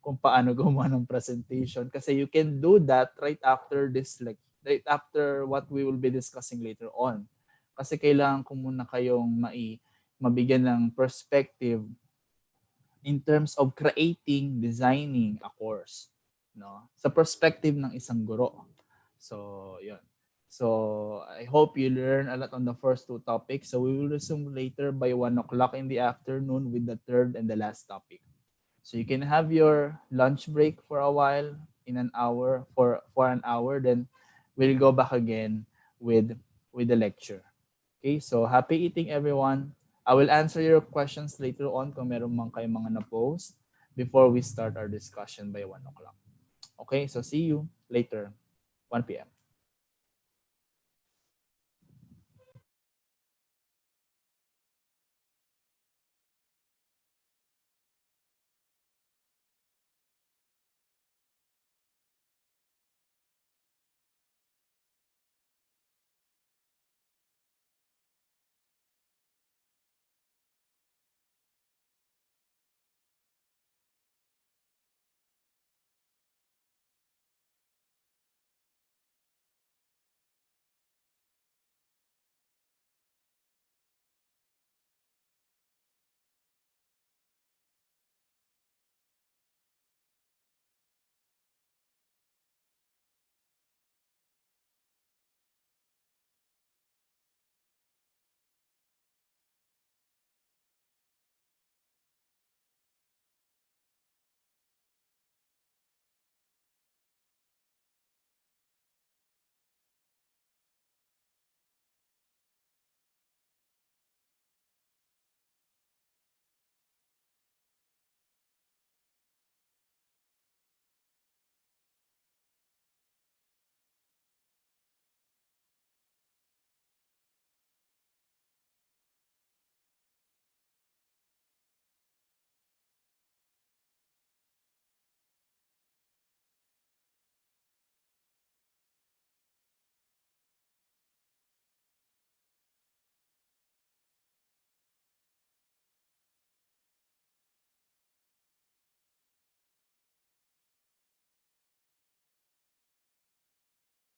S1: kung paano gumawa ng presentation. Kasi you can do that right after this, like, right after what we will be discussing later on. Kasi kailangan ko muna kayong mabigyan ng perspective in terms of creating, designing a course, no? Sa perspective ng isang guro. So, yun. So, I hope you learn a lot on the first two topics. So, we will resume later by 1 o'clock in the afternoon with the third and the last topic. So, you can have your lunch break for a while in an hour for an hour. Then, we'll go back again with the lecture. Okay, so happy eating everyone. I will answer your questions later on kung meron man kayo mga na-post before we start our discussion by 1 o'clock. Okay, so see you later, 1 p.m.